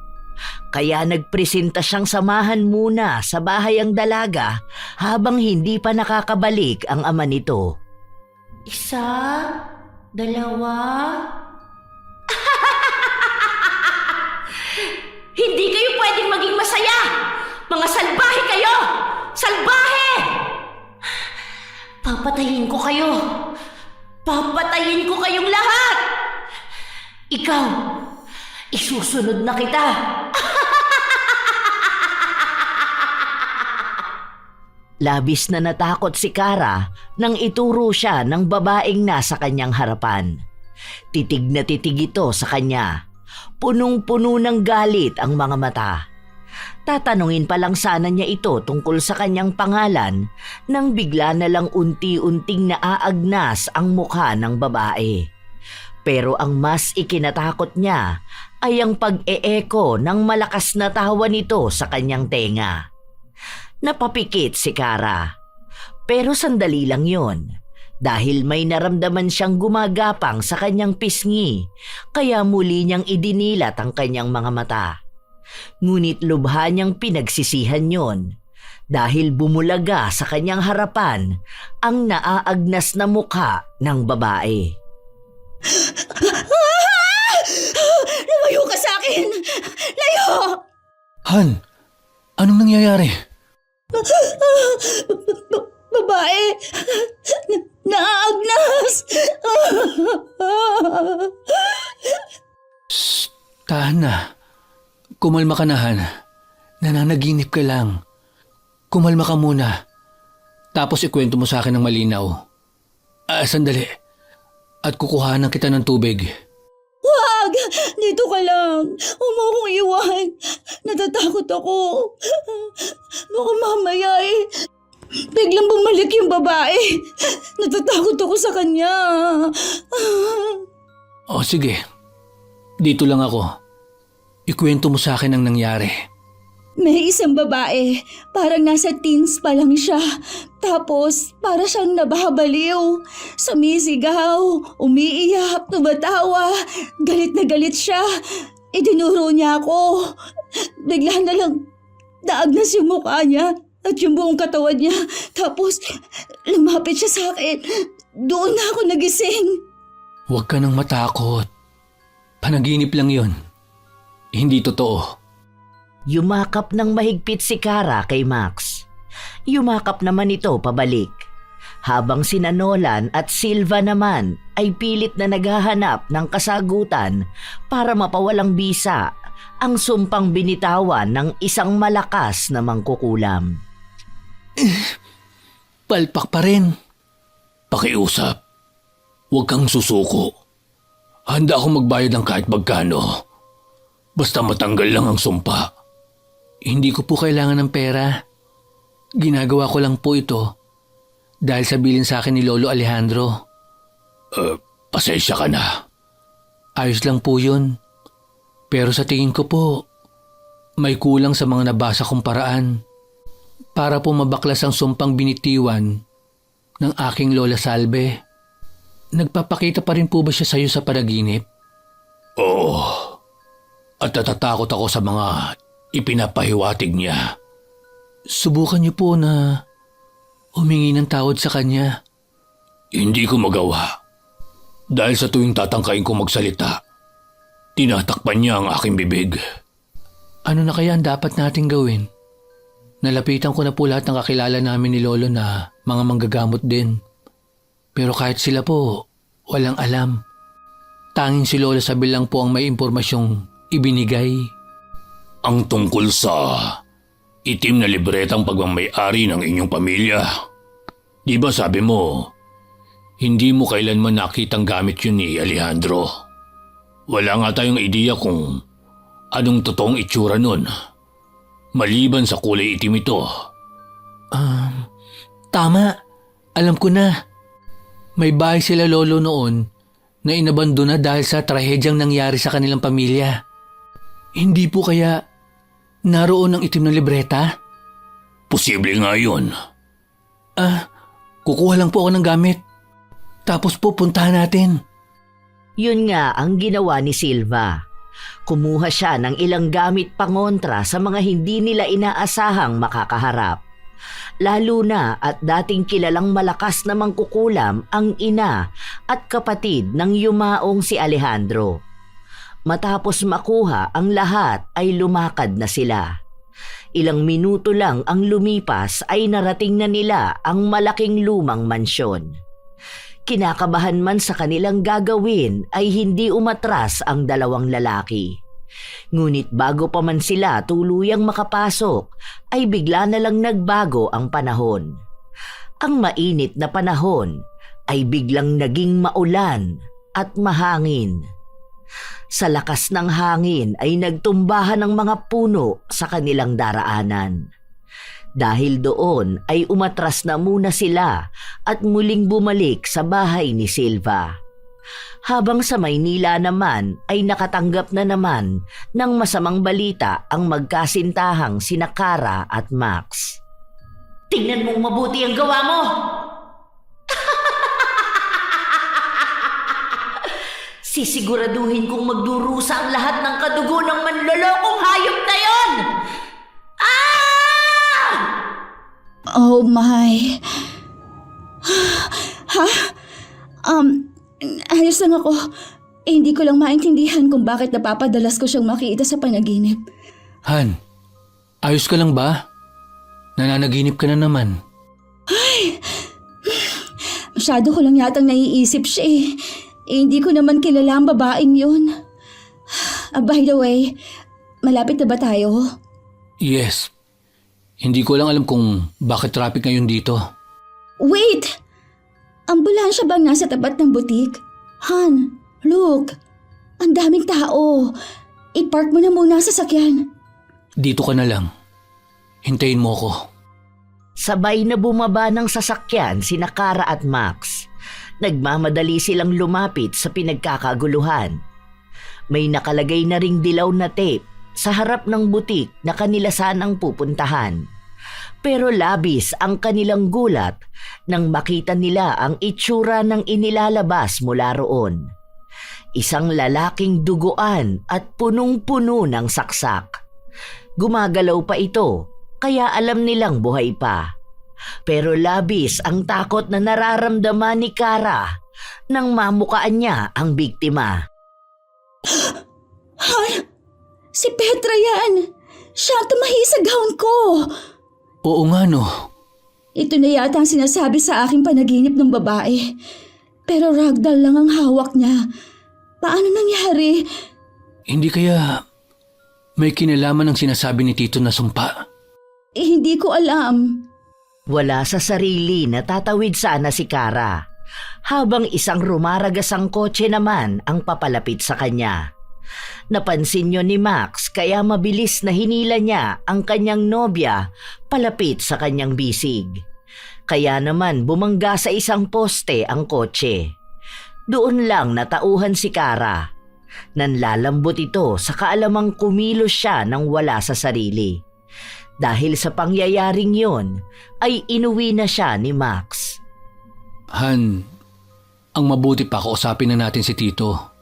Kaya nagpresenta siyang samahan muna sa bahay ang dalaga habang hindi pa nakakabalik ang ama nito. 1, 2... Hindi kayo pwedeng maging masaya! Mga salbahe kayo! Salbahe! Papatayin ko kayo! Papatayin ko kayong lahat! Ikaw, isusunod na kita! Labis na natakot si Kara nang ituro siya ng babaeng nasa kanyang harapan. Titig na titig ito sa kanya. Punong-puno ng galit ang mga mata. Tatanungin pa lang sana niya ito tungkol sa kanyang pangalan nang bigla na lang unti-unting naaagnas ang mukha ng babae. Pero ang mas ikinatakot niya ay ang pag-e-echo ng malakas na tawa nito sa kanyang tenga. Napapikit si Kara. Pero sandali lang yon. Dahil may naramdaman siyang gumagapang sa kanyang pisngi, kaya muli niyang idinilat ang kanyang mga mata. Ngunit lubha niyang pinagsisihan yon, dahil bumulaga sa kanyang harapan ang naaagnas na mukha ng babae. Lumayo ka sa akin! Layo! Han, anong nangyayari? Babae! Naaagnas! Tahan na. Kumalma ka na, Han. Nananaginip ka lang. Kumalma ka muna. Tapos ikwento mo sa akin ng malinaw. Sandali. At kukuhanan kita ng tubig. Wag! Dito ka lang. Huwag mo akong iwan. Natatakot ako. Baka mamaya biglang bumalik yung babae. Natatakot ako sa kanya. O sige. Dito lang ako. Ikwento mo sa akin ang nangyari. May isang babae, parang nasa teens pa lang siya. Tapos, para siyang nababaliw. Sumisigaw, umiiyak, tumatawa. Galit na galit siya. Idinuro niya ako. Bigla na lang naagnas yung mukha niya. at yung buong katawan niya. Tapos lumapit siya sa akin. Doon na ako nagising. Huwag ka nang matakot. Panaginip lang yon. Hindi totoo. Yumakap ng mahigpit si Kara kay Max. Yumakap naman ito pabalik. Habang sina Nolan at Silva naman ay pilit na naghahanap ng kasagutan para mapawalang bisa ang sumpang binitawan ng isang malakas na mangkukulam. Palpak pa rin. Pakiusap. Huwag kang susuko. Handa akong magbayad ng kahit magkano. Basta matanggal lang ang sumpa. Hindi ko po kailangan ng pera. Ginagawa ko lang po ito dahil sa bilin sa akin ni Lolo Alejandro. Pasensya ka na. Ayos lang po yun. Pero sa tingin ko po, may kulang sa mga nabasa kong paraan para po mabaklas ang sumpang binitiwan ng aking Lola Salve. Nagpapakita pa rin po ba siya sa'yo sa panaginip? Oo. At natatakot ako sa mga ipinapahiwatig niya. Subukan niyo po na humingi ng tawad sa kanya. Hindi ko magawa. Dahil sa tuwing tatangkain ko magsalita, tinatakpan niya ang aking bibig. Ano na kaya ang dapat nating gawin? Nalapitan ko na po lahat ng kakilala namin ni Lolo na mga manggagamot din. Pero kahit sila po, walang alam. Tanging si Lola Sabel lang po ang may impormasyong ibinigay. Ang tungkol sa itim na libretang pagmamay-ari ng inyong pamilya. Di ba sabi mo, hindi mo kailanman nakitang gamit yun ni Alejandro? Wala nga tayong ideya kung anong totoong itsura nun. Maliban sa kulay itim ito. Tama. Alam ko na. May bahay sila Lolo noon na inabandona dahil sa trahedyang nangyari sa kanilang pamilya. Hindi po kaya naroon ang itim na libreta? Posible nga yun. Kukuha lang po ako ng gamit. Tapos po puntahan natin. Yun nga ang ginawa ni Silva. Kumuha siya ng ilang gamit pangontra sa mga hindi nila inaasahang makakaharap. Lalo na at dating kilalang malakas na mangkukulam ang ina at kapatid ng yumaong si Alejandro. Matapos makuha ang lahat ay lumakad na sila. Ilang minuto lang ang lumipas ay narating na nila ang malaking lumang mansyon. Kinakabahan man sa kanilang gagawin ay hindi umatras ang dalawang lalaki. Ngunit bago pa man sila tuluyang makapasok ay bigla na lang nagbago ang panahon. Ang mainit na panahon ay biglang naging maulan at mahangin. Sa lakas ng hangin ay nagtumbahan ng mga puno sa kanilang daraanan. Dahil doon ay umatras na muna sila at muling bumalik sa bahay ni Silva. Habang sa Maynila naman ay nakatanggap na naman ng masamang balita ang magkasintahang sina Kara at Max. Tingnan mong mabuti ang gawa mo! Sisiguraduhin kong magdurusa ang lahat ng kadugo ng manlolokong hayop na yon! Oh my. Ha? Ayos lang ako. Hindi ko lang maintindihan kung bakit napapadalas ko siyang makita sa panaginip. Han, ayos ka lang ba? Nananaginip ka na naman. Masyado ko lang yatang naiisip siya eh. Hindi ko naman kilala ang babaeng yun. By the way, malapit na ba tayo? Yes. Hindi ko lang alam kung bakit traffic ngayon dito. Wait! Ambulansya bang nasa tapat ng butik? Han, look. Ang daming tao. I-park mo na muna sa sasakyan. Dito ka na lang. Hintayin mo ko. Sabay na bumaba ng sasakyan sina Kara at Max. Nagmamadali silang lumapit sa pinagkakaguluhan. May nakalagay na ring dilaw na tape sa harap ng butik na kanila sanang pupuntahan. Pero labis ang kanilang gulat nang makita nila ang itsura ng inilalabas mula roon. Isang lalaking duguan at punong-puno ng saksak. Gumagalaw pa ito kaya alam nilang buhay pa. Pero labis ang takot na nararamdaman ni Kara nang mamukaan niya ang biktima. Si Petra yan! Siya ang tumahi sa gown ko! Oo nga no. Ito na yata ang sinasabi sa aking panaginip ng babae. Pero ragdoll lang ang hawak niya. Paano nangyari? Hindi kaya may kinalaman ang sinasabi ni Tito na sumpa? Hindi ko alam. Wala sa sarili na tatawid sana si Kara, habang isang rumaragasang kotse naman ang papalapit sa kanya. Napansin niyo ni Max kaya mabilis na hinila niya ang kanyang nobya palapit sa kanyang bisig. Kaya naman bumangga sa isang poste ang kotse. Doon lang natauhan si Kara. Nanlalambot ito sa kaalamang kumilos siya nang wala sa sarili. Dahil sa pangyayaring yon ay inuwi na siya ni Max. Han, ang mabuti pa kausapin na natin si Tito.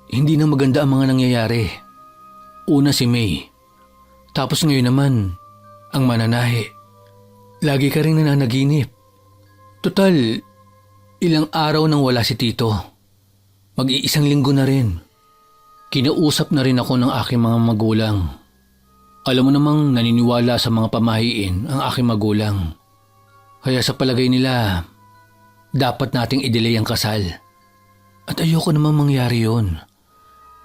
Hindi na maganda ang mga nangyayari. Una si May. Tapos ngayon naman, ang mananahi. Lagi ka rin nananaginip. Total, ilang araw nang wala si Tito. Mag-iisang linggo na rin. Kinausap na rin ako ng aking mga magulang. Alam mo namang naniniwala sa mga pamahiin ang aking magulang. Kaya sa palagay nila, dapat nating i-delay ang kasal. At ayoko namang mangyari yon.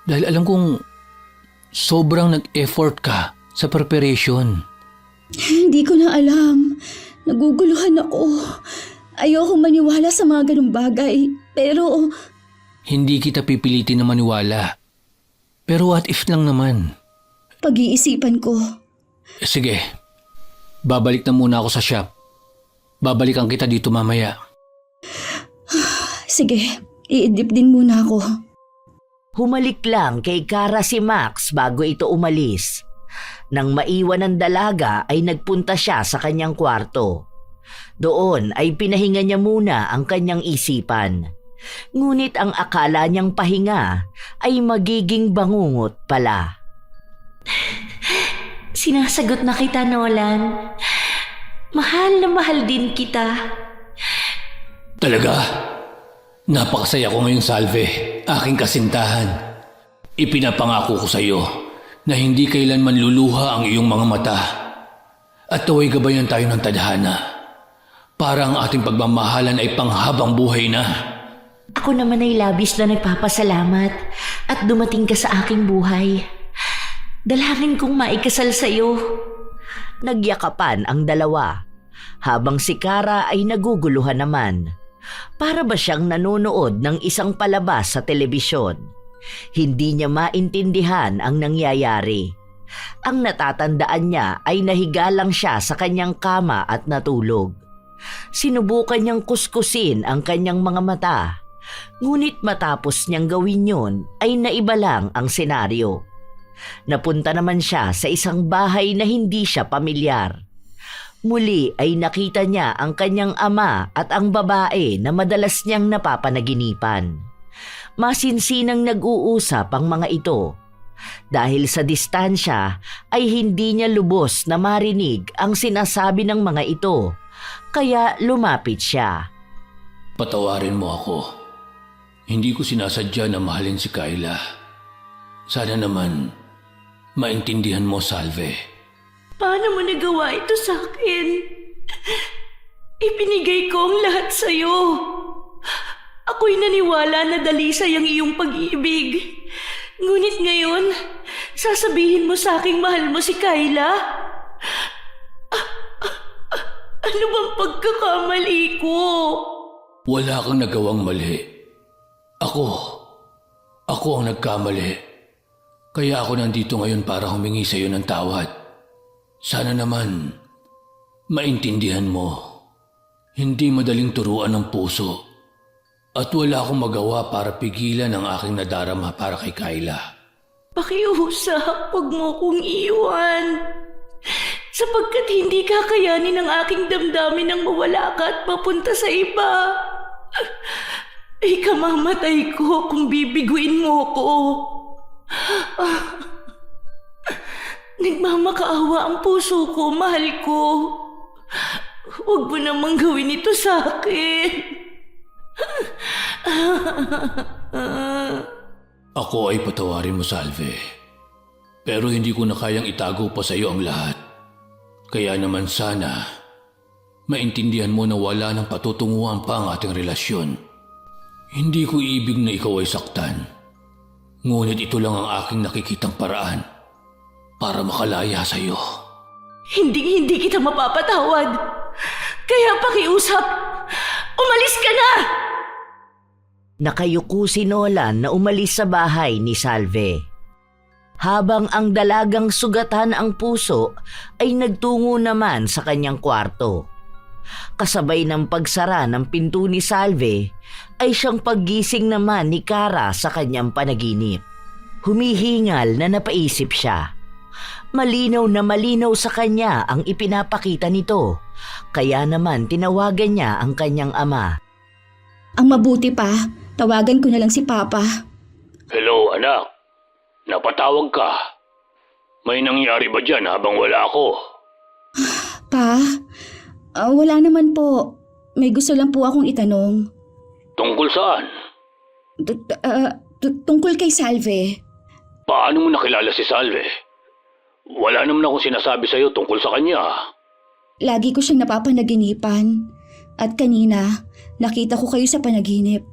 Dahil alam kong sobrang nag-effort ka sa preparation. Hindi ko na alam. Naguguluhan ako. Ayoko maniwala sa mga ganung bagay. Pero Hindi kita pipilitin na maniwala. Pero what if lang naman? pag-iisipan ko. Sige, babalik na muna ako sa shop. Babalikan kita dito mamaya. Sige, iidip din muna ako. Humalik lang kay Kara si Max bago ito umalis. Nang maiwan ng dalaga ay nagpunta siya sa kanyang kwarto. Doon ay pinahinga niya muna ang kanyang isipan. Ngunit ang akala niyang pahinga ay magiging bangungot pala. Sinasagot na kita, Nolan. Mahal na mahal din kita. Talaga? Napakasaya ko ngayong Salve, aking kasintahan. Ipinapangako ko sa iyo na hindi kailanman luluha ang iyong mga mata. At tuway gabayan tayo ng tadhana para ang ating pagmamahalan ay panghabang buhay na. Ako naman ay labis na nagpapasalamat at dumating ka sa aking buhay. Dalangin kong maikasal sa iyo. Nagyakapan ang dalawa, habang si Kara ay naguguluhan naman. Para ba siyang nanonood ng isang palabas sa telebisyon? Hindi niya maintindihan ang nangyayari. Ang natatandaan niya ay nahiga lang siya sa kanyang kama at natulog. Sinubukan niyang kuskusin ang kanyang mga mata. Ngunit matapos niyang gawin yun ay naiba lang ang senaryo. Napunta naman siya sa isang bahay na hindi siya pamilyar. Muli ay nakita niya ang kanyang ama at ang babae na madalas niyang napapanaginipan. Masinsinang nag-uusap ang mga ito. Dahil sa distansya ay hindi niya lubos na marinig ang sinasabi ng mga ito, kaya lumapit siya. Patawarin mo ako. Hindi ko sinasadya na mahalin si Kayla. Sana naman maintindihan mo, Salve. Paano mo nagawa ito sa akin? Ipinigay ko ang lahat sa'yo. Ako'y naniwala na dalisay ang iyong pag-ibig. Ngunit ngayon, sasabihin mo sa aking mahal mo si Kayla? Ano bang pagkakamali ko? Wala kang nagawang mali. Ako ang nagkamali. Kaya ako nandito ngayon para humingi sa iyo ng tawad. Sana naman maintindihan mo. Hindi madaling turuan ng puso. At wala akong magawa para pigilan ang aking nadarama para kay Kayla. Pakiusap, huwag mo kong iwan. Sapagkat hindi kakayanin ng aking damdamin nang mawala ka at mapunta sa iba. Ikamamatay ko kung bibiguin mo ko. Nagmamakaawa ang puso ko, mahal ko. Huwag mo namang gawin ito sa akin. Ako ay patawarin mo, Salve. Pero hindi ko na kayang itago pa sa iyo ang lahat. Kaya naman sana, maintindihan mo na wala nang patutunguhan pa ang ating relasyon. Hindi ko ibig na ikaw ay saktan. Ngunit ito lang ang aking nakikitang paraan para makalaya sa iyo. Hindi kita mapapatawad. Kaya pakiusap, umalis ka na! Nakayuko si Nolan na umalis sa bahay ni Salve. Habang ang dalagang sugatan ang puso ay nagtungo naman sa kanyang kwarto. Kasabay ng pagsara ng pinto ni Salve ay siyang paggising naman ni Kara sa kanyang panaginip. Humihingal na napaisip siya. Malinaw na malinaw sa kanya ang ipinapakita nito. Kaya naman tinawagan niya ang kanyang ama. Ang mabuti pa, tawagan ko na lang si Papa. Hello, anak. Napatawag ka. May nangyari ba dyan habang wala ako? Pa, wala naman po. May gusto lang po akong itanong. Tungkol saan? Tungkol kay Salve. Paano mo nakilala si Salve? Wala naman akong sinasabi sa'yo tungkol sa kanya. Lagi ko siyang napapanaginipan. At kanina, nakita ko kayo sa panaginip.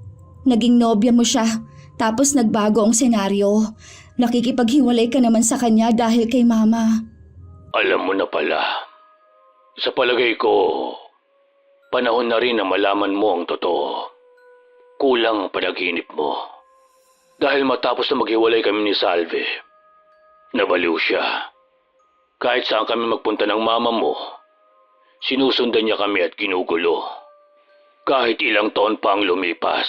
Naging nobya mo siya, tapos nagbago ang senaryo. Nakikipaghiwalay ka naman sa kanya dahil kay Mama. Alam mo na pala. Sa palagay ko, panahon na rin na malaman mo ang totoo. Kulang ang panaginip mo. Dahil matapos na maghiwalay kami ni Salve, nabaliw siya. Kahit saan kami magpunta ng mama mo, sinusundan niya kami at ginugulo. Kahit ilang taon pa ang lumipas.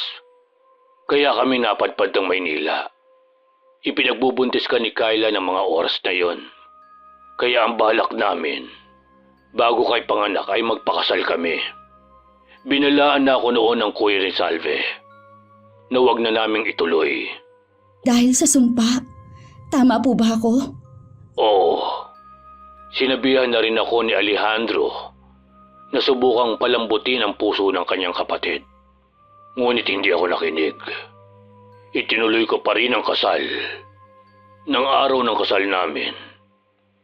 Kaya kami napadpad ng Maynila. Ipinagbubuntis ka ni Kyla ng mga oras na yon. Kaya ang balak namin, bago kay panganak ay magpakasal kami. Binalaan na ako noon ng kuya ni Salve na huwag na naming ituloy. Dahil sa sumpa, tama po ba ako? Oo. Sinabihan na rin ako ni Alejandro na subukang palambutin ang puso ng kanyang kapatid. Ngunit hindi ako nakinig. Itinuloy ko pa rin ang kasal. Nang araw ng kasal namin,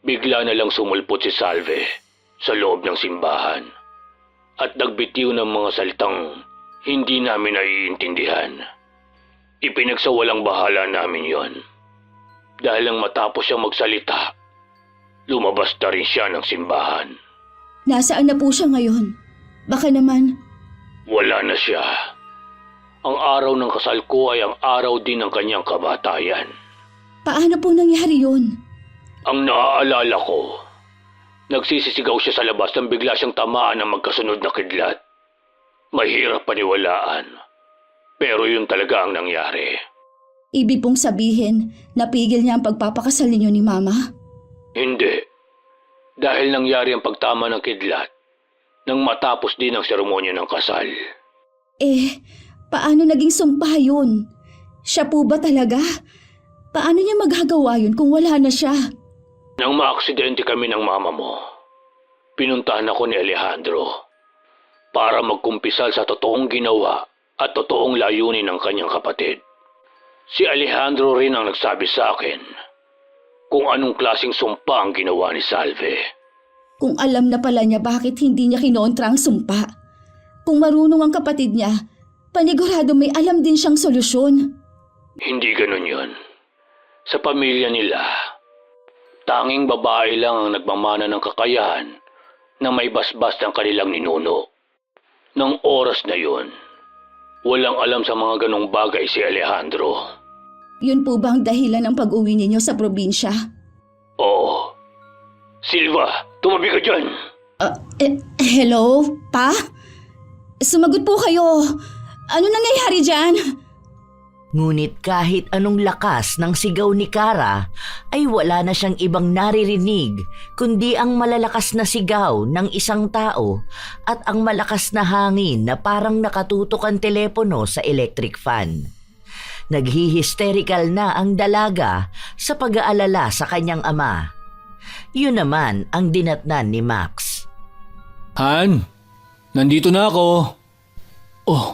bigla na lang sumulpot si Salve sa loob ng simbahan at nagbitiw ng mga salitang hindi namin naiintindihan. Ipinagsawalang bahala namin yon. Dahil lang matapos siyang magsalita, lumabas na rin siya ng simbahan. Nasaan na po siya ngayon? Baka naman... Wala na siya. Ang araw ng kasal ko ay ang araw din ng kanyang kamatayan. Paano po nangyari yun? Ang naaalala ko, nagsisisigaw siya sa labas nang bigla siyang tamaan ng magkasunod na kidlat. Mahirap paniwalaan, pero yun talaga ang nangyari. Ibig pong sabihin, napigil niya ang pagpapakasal ninyo ni Mama? Hindi. Dahil nangyari ang pagtama ng kidlat nang matapos din ang seremonya ng kasal. Paano naging sumpa yun? Siya po ba talaga? Paano niya maghagawa yun kung wala na siya? Nang maaksidente kami ng mama mo, pinuntahan ako ni Alejandro para magkumpisal sa totoong ginawa at totoong layunin ng kanyang kapatid. Si Alejandro rin ang nagsabi sa akin kung anong klaseng sumpa ang ginawa ni Salve. Kung alam na pala niya bakit hindi niya kinontra ang sumpa. Kung marunong ang kapatid niya, panigurado may alam din siyang solusyon. Hindi ganun yun. Sa pamilya nila, tanging babae lang ang nagmamana ng kakayahan na may basbas ng kanilang ninuno. Nang oras na yun, walang alam sa mga ganong bagay si Alejandro. Yun po ba ang dahilan ng pag-uwi ninyo sa probinsya? Oo. Silva, tumabi ka dyan. Hello, Pa? Sumagot po kayo. Ano nangyayari dyan? Ngunit kahit anong lakas ng sigaw ni Kara ay wala na siyang ibang naririnig kundi ang malalakas na sigaw ng isang tao at ang malakas na hangin na parang nakatutok ang telepono sa electric fan. Naghihisterical na ang dalaga sa pag-aalala sa kanyang ama. Yun naman ang dinatnan ni Max. Han, nandito na ako. Oh,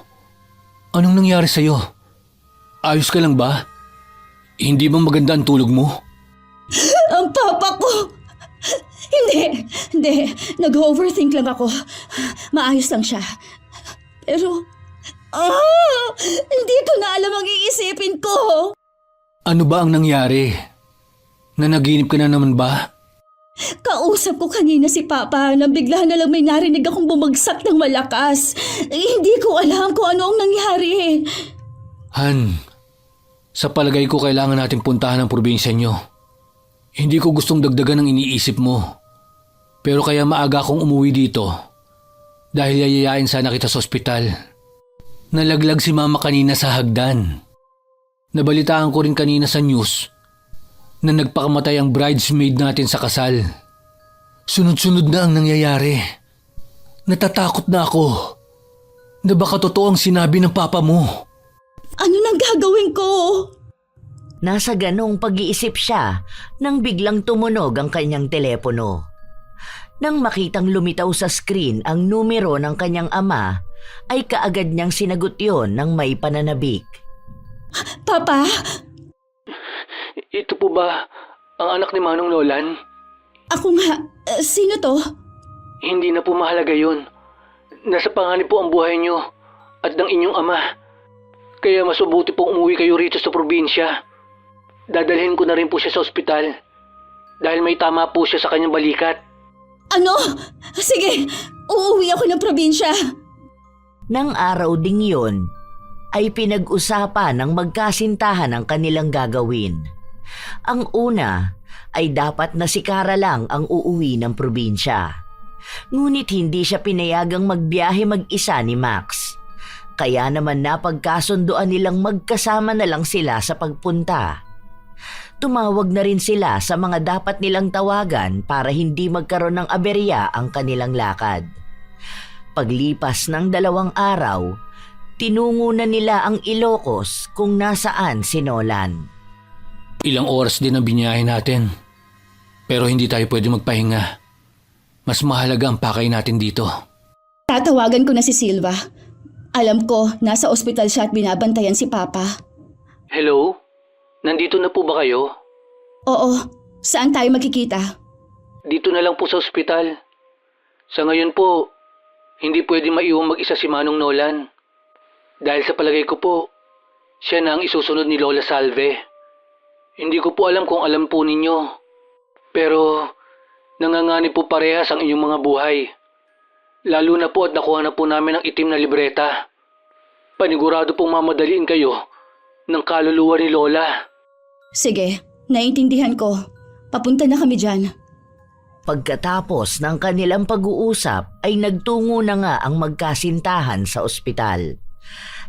anong nangyari sa'yo? Ayos ka lang ba? Hindi ba maganda ang tulog mo? Ang papa ko! Hindi. Nag-overthink lang ako. Maayos lang siya. Pero, hindi ko na alam ang iisipin ko. Ano ba ang nangyari? Nanaginip ka na naman ba? Kausap ko kanina si Papa nang bigla na lang may narinig akong bumagsak ng malakas. Hindi ko alam kung ano ang nangyari. Han, sa palagay ko kailangan natin puntahan ang probinsya nyo. Hindi ko gustong dagdagan ang iniisip mo. Pero kaya maaga akong umuwi dito dahil yayayain sana kita sa ospital. Nalaglag si Mama kanina sa hagdan. Nabalitaan ko rin kanina sa news na nagpakamatay ang bridesmaid natin sa kasal. Sunod-sunod na ang nangyayari. Natatakot na ako na baka totoo ang sinabi ng papa mo. Ano nang gagawin ko? Nasa ganong pag-iisip siya nang biglang tumunog ang kanyang telepono. Nang makitang lumitaw sa screen ang numero ng kanyang ama, ay kaagad niyang sinagot yon ng may pananabik. Papa? Ito po ba ang anak ni Manong Nolan? Ako nga. Sino to? Hindi na po mahalaga yun. Nasa panganib po ang buhay niyo at ng inyong ama. Kaya mas mabuti pong umuwi kayo rito sa probinsya. Dadalhin ko na rin po siya sa ospital dahil may tama po siya sa kanyang balikat. Ano? Sige, uuwi ako ng probinsya. Nang araw ding yon, ay pinag-usapan ng magkasintahan ang kanilang gagawin. Ang una ay dapat na si Kara lang ang uuwi ng probinsya. Ngunit hindi siya pinayagang magbiyahe mag-isa ni Max. Kaya naman napagkasunduan nilang magkasama na lang sila sa pagpunta. Tumawag na rin sila sa mga dapat nilang tawagan para hindi magkaroon ng aberya ang kanilang lakad. Paglipas ng 2 araw, tinungo na nila ang Ilocos kung nasaan si Nolan. Ilang oras din ang binyahe natin. Pero hindi tayo pwede magpahinga. Mas mahalaga ang pakay natin dito. Tatawagan ko na si Silva. Alam ko, nasa ospital siya at binabantayan si Papa. Hello? Nandito na po ba kayo? Oo, saan tayo magkikita? Dito na lang po sa ospital. Sa ngayon po, hindi pwede maiwang mag-isa si Manong Nolan. Dahil sa palagay ko po, siya na ang isusunod ni Lola Salve. Hindi ko po alam kung alam po ninyo. Pero nanganganib po parehas ang inyong mga buhay. Lalo na po at nakuha na po namin ang itim na libreta. Panigurado pong mamadaliin kayo ng kaluluwa ni Lola. Sige, naiintindihan ko. Papunta na kami dyan. Pagkatapos ng kanilang pag-uusap ay nagtungo na nga ang magkasintahan sa ospital.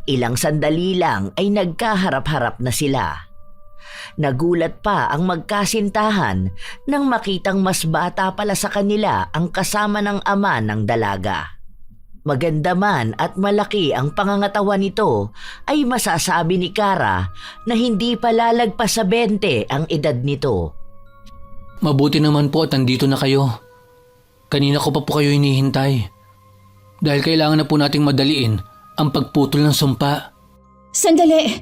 Ilang sandali lang ay nagkaharap-harap na sila. Nagulat pa ang magkasintahan nang makitang mas bata pala sa kanila ang kasama ng ama ng dalaga. Maganda man at malaki ang pangangatawan nito ay masasabi ni Kara na hindi pa lalagpas sa 20 ang edad nito. Mabuti naman po at nandito na kayo. Kanina ko pa po kayo hinihintay. Dahil kailangan na po nating madaliin ang pagputol ng sumpa. Sandali!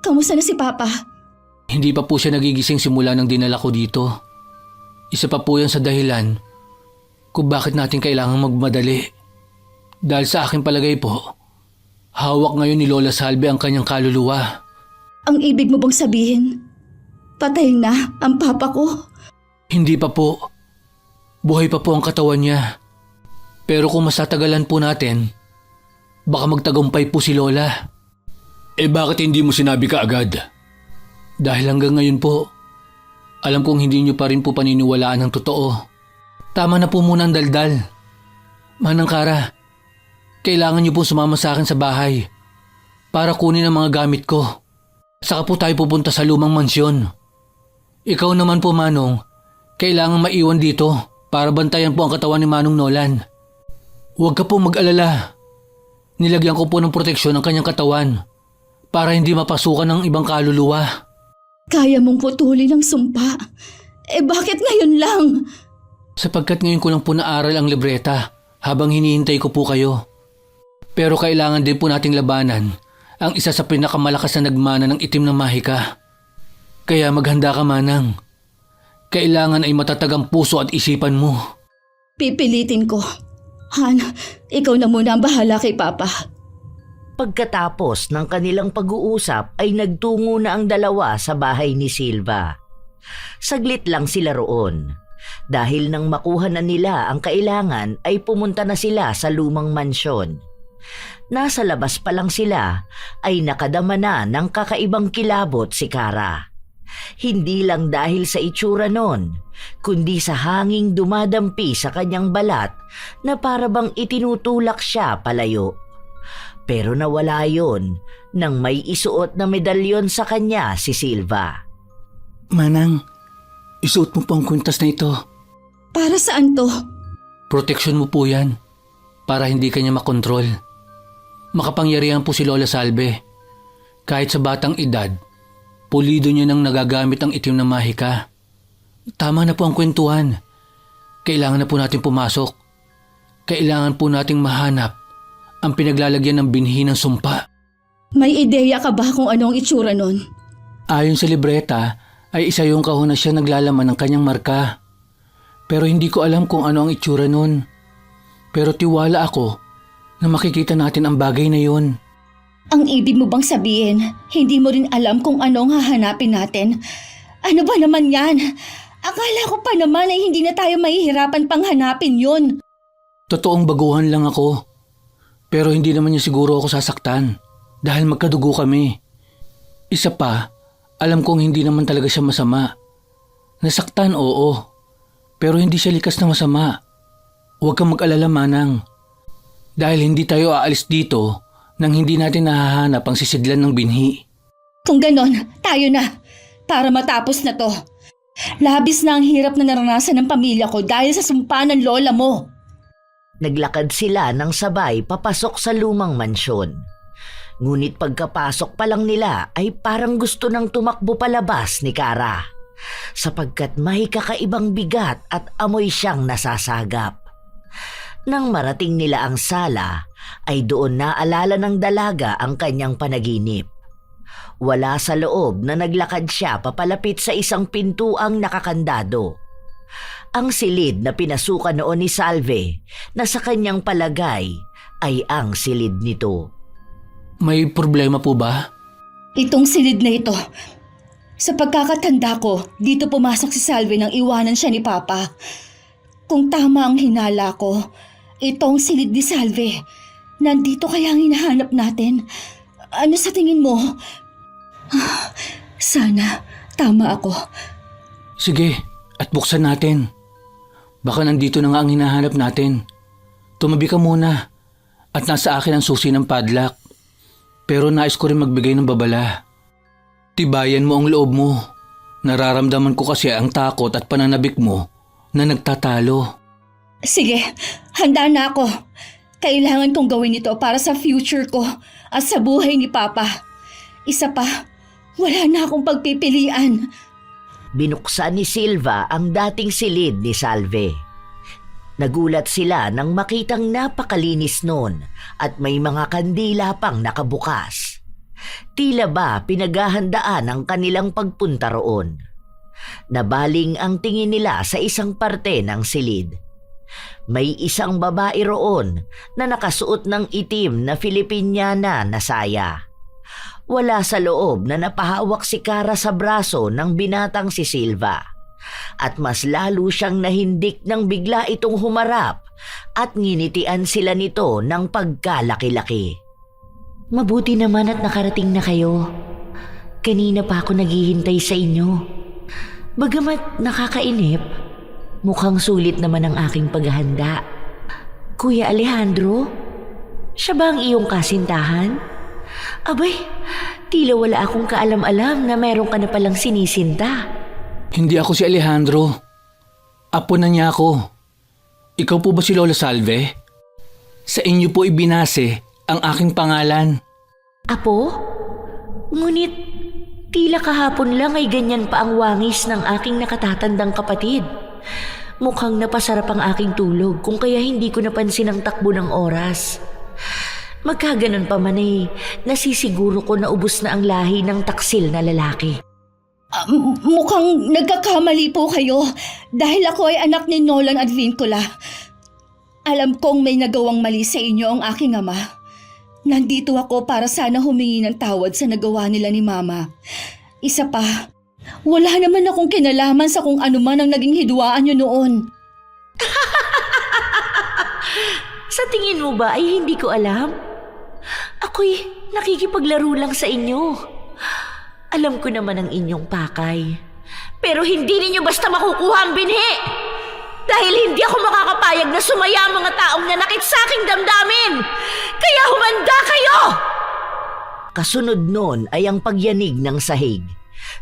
Kamusta na si Papa? Hindi pa po siya nagigising simula nang dinala ko dito. Isa pa po yan sa dahilan kung bakit natin kailangan magmadali. Dahil sa aking palagay po, hawak ngayon ni Lola Salve ang kanyang kaluluwa. Ang ibig mo bang sabihin? Patay na ang papa ko? Hindi pa po. Buhay pa po ang katawan niya. Pero kung masatagalan po natin, baka magtagumpay po si Lola. Eh bakit hindi mo sinabi kaagad? Dahil hanggang ngayon po, alam kong hindi niyo pa rin po paniniwalaan ng totoo. Tama na po muna ang daldal. Manang Kara, kailangan niyo po sumama sa akin sa bahay para kunin ang mga gamit ko. Saka po tayo pupunta sa lumang mansyon. Ikaw naman po, Manong, kailangan maiwan dito para bantayan po ang katawan ni Manong Nolan. Huwag ka po mag-alala. Nilagyan ko po ng proteksyon ang kanyang katawan para hindi mapasukan ng ibang kaluluwa. Kaya mong putulin ang sumpa. Bakit ngayon lang? Sapagkat ngayon ko lang po naaral ang libreta habang hinihintay ko po kayo. Pero kailangan din po nating labanan ang isa sa pinakamalakas na nagmana ng itim na mahika. Kaya maghanda ka, Manang. Kailangan ay matatag ang puso at isipan mo. Pipilitin ko. Han, ikaw na muna ang bahala kay Papa. Pagkatapos ng kanilang pag-uusap ay nagtungo na ang dalawa sa bahay ni Silva. Saglit lang sila roon. Dahil nang makuha na nila ang kailangan ay pumunta na sila sa lumang mansyon. Nasa labas pa lang sila ay nakadama na ng kakaibang kilabot si Kara. Hindi lang dahil sa itsura nun, kundi sa hanging dumadampi sa kanyang balat na parabang itinutulak siya palayo. Pero nawala yon nang may isuot na medalyon sa kanya si Silva. Manang, isuot mo po ang kwintas na ito. Para saan to? Proteksyon mo po yan para hindi kanya makontrol. Makapangyarihan po si Lola Salve. Kahit sa batang edad, pulido niya nang nagagamit ang itim na mahika. Tama na po ang kwentuhan. Kailangan na po natin pumasok. Kailangan po nating mahanap ang pinaglalagyan ng binhi ng sumpa. May ideya ka ba kung ano ang itsura nun? Ayon sa libreta, ay isa yung kahon na siya naglalaman ng kanyang marka. Pero hindi ko alam kung ano ang itsura nun. Pero tiwala ako na makikita natin ang bagay na yun. Ang ibig mo bang sabihin, hindi mo rin alam kung ano ang hahanapin natin? Ano ba naman yan? Akala ko pa naman ay hindi na tayo mahihirapan pang hanapin yun. Totoong baguhan lang ako. Pero hindi naman niya siguro ako sasaktan dahil magkadugo kami. Isa pa, alam kong hindi naman talaga siya masama. Nasaktan, oo. Pero hindi siya likas na masama. Huwag kang mag-alala, Manang. Dahil hindi tayo aalis dito nang hindi natin nahahanap ang sisidlan ng binhi. Kung ganon, tayo na. Para matapos na to. Labis na ang hirap na naranasan ng pamilya ko dahil sa sumpa ng lola mo. Naglakad sila ng sabay papasok sa lumang mansyon. Ngunit pagkapasok pa lang nila ay parang gusto nang tumakbo palabas ni Kara. Sapagkat may kakaibang bigat at amoy siyang nasasagap. Nang marating nila ang sala, ay doon naalala ng dalaga ang kanyang panaginip. Wala sa loob na naglakad siya papalapit sa isang pintuang nakakandado. Ang silid na pinasukan noon ni Salve na sa kanyang palagay ay ang silid nito. May problema po ba? Itong silid na ito. Sa pagkakatanda ko, dito pumasok si Salve nang iwanan siya ni Papa. Kung tama ang hinala ko, itong silid ni Salve. Nandito kaya ang hinahanap natin. Ano sa tingin mo? Sana tama ako. Sige, at buksan natin. Baka nandito na nga ang hinahanap natin. Tumabi ka muna at nasa akin ang susi ng padlock. Pero nais ko rin magbigay ng babala. Tibayan mo ang loob mo. Nararamdaman ko kasi ang takot at pananabik mo na nagtatalo. Sige, handa na ako. Kailangan kong gawin ito para sa future ko at sa buhay ni Papa. Isa pa, wala na akong pagpipilian. Binuksan ni Silva ang dating silid ni Salve. Nagulat sila nang makitang napakalinis noon at may mga kandila pang nakabukas. Tila ba pinaghahandaan ang kanilang pagpunta roon. Nabaling ang tingin nila sa isang parte ng silid. May isang babae roon na nakasuot ng itim na Filipiniana na saya. Wala sa loob na napahawak si Kara sa braso ng binatang si Silva. At mas lalo siyang nahindik nang bigla itong humarap at nginitian sila nito ng pagkalaki-laki. Mabuti naman at nakarating na kayo. Kanina pa ako naghihintay sa inyo. Bagamat nakakainip, mukhang sulit naman ang aking paghahanda. Kuya Alejandro, siya ba ang iyong kasintahan? Abay, tila wala akong kaalam-alam na meron ka na palang sinisinta. Hindi ako si Alejandro. Apo na niya ako. Ikaw po ba si Lola Salve? Sa inyo po ibinase ang aking pangalan. Apo? Ngunit Tila kahapon lang ay ganyan pa ang wangis ng aking nakatatandang kapatid. Mukhang napasarap ang aking tulog kung kaya hindi ko napansin ang takbo ng oras. Magkaganon pa man ay nasisiguro ko na ubos na ang lahi ng taksil na lalaki. Mukhang nagkakamali po kayo dahil ako ay anak ni Nolan at Vincula. Alam kong may nagawang mali sa inyo ang aking ama. Nandito ako para sana humingi ng tawad sa nagawa nila ni Mama. Isa pa, wala naman akong kinalaman sa kung ano man ang naging hidwaan niyo noon. Sa tingin mo ba ay hindi ko alam? Ako'y nakikipaglaro lang sa inyo. Alam ko naman ang inyong pakay. Pero hindi ninyo basta makukuha ang binhi. Dahil hindi ako makakapayag na sumaya ang mga taong nanakit sa aking damdamin. Kaya humanda kayo! Kasunod nun ay ang pagyanig ng sahig.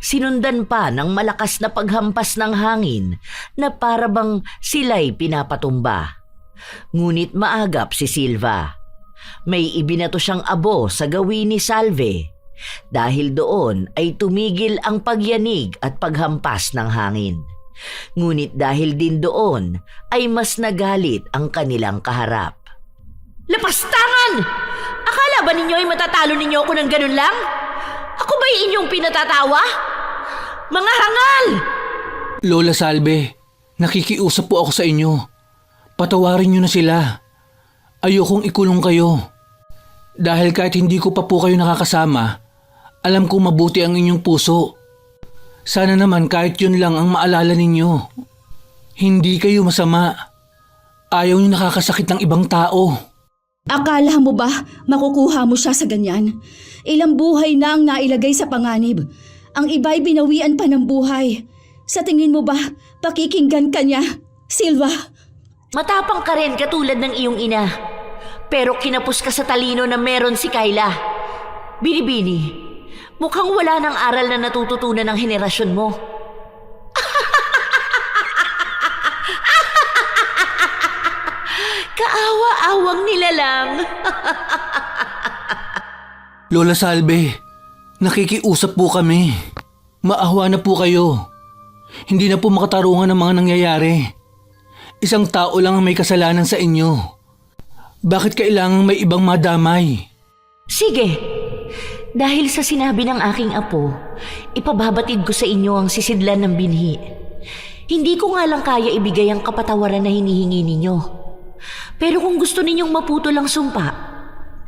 Sinundan pa ng malakas na paghampas ng hangin na parabang sila'y pinapatumba. Ngunit maagap si Silva. May ibinato siyang abo sa gawin ni Salve. Dahil doon ay tumigil ang pagyanig at paghampas ng hangin. Ngunit dahil din doon ay mas nagalit ang kanilang kaharap. Lapastangan! Akala ba ninyo ay matatalo ninyo ako ng ganun lang? Ako ba'y inyong pinatatawa? Mga hangal! Lola Salve, nakikiusap po ako sa inyo. Patawarin niyo na sila. Ayokong ikulong kayo. Dahil kahit hindi ko pa po kayo nakakasama, alam kong mabuti ang inyong puso. Sana naman kahit yun lang ang maalala ninyo. Hindi kayo masama. Ayaw niyo nakakasakit ng ibang tao. Akala mo ba makukuha mo siya sa ganyan? Ilang buhay na ang nailagay sa panganib. Ang iba'y binawian pa ng buhay. Sa tingin mo ba pakikinggan ka niya, Silva? Matapang ka rin katulad ng iyong ina. Pero kinapos ka sa talino na meron si Kayla. Binibini, mukhang wala ng aral na natututunan ng henerasyon mo. Kaawa-awang nila lang. Lola Salve, nakikiusap po kami. Maawa na po kayo. Hindi na po makatarungan ang mga nangyayari. Isang tao lang ang may kasalanan sa inyo. Bakit kailangang may ibang madamay? Sige, dahil sa sinabi ng aking apo, ipababatid ko sa inyo ang sisidlan ng binhi. Hindi ko nga lang kaya ibigay ang kapatawaran na hinihingi ninyo. Pero kung gusto ninyong maputol ang sumpa,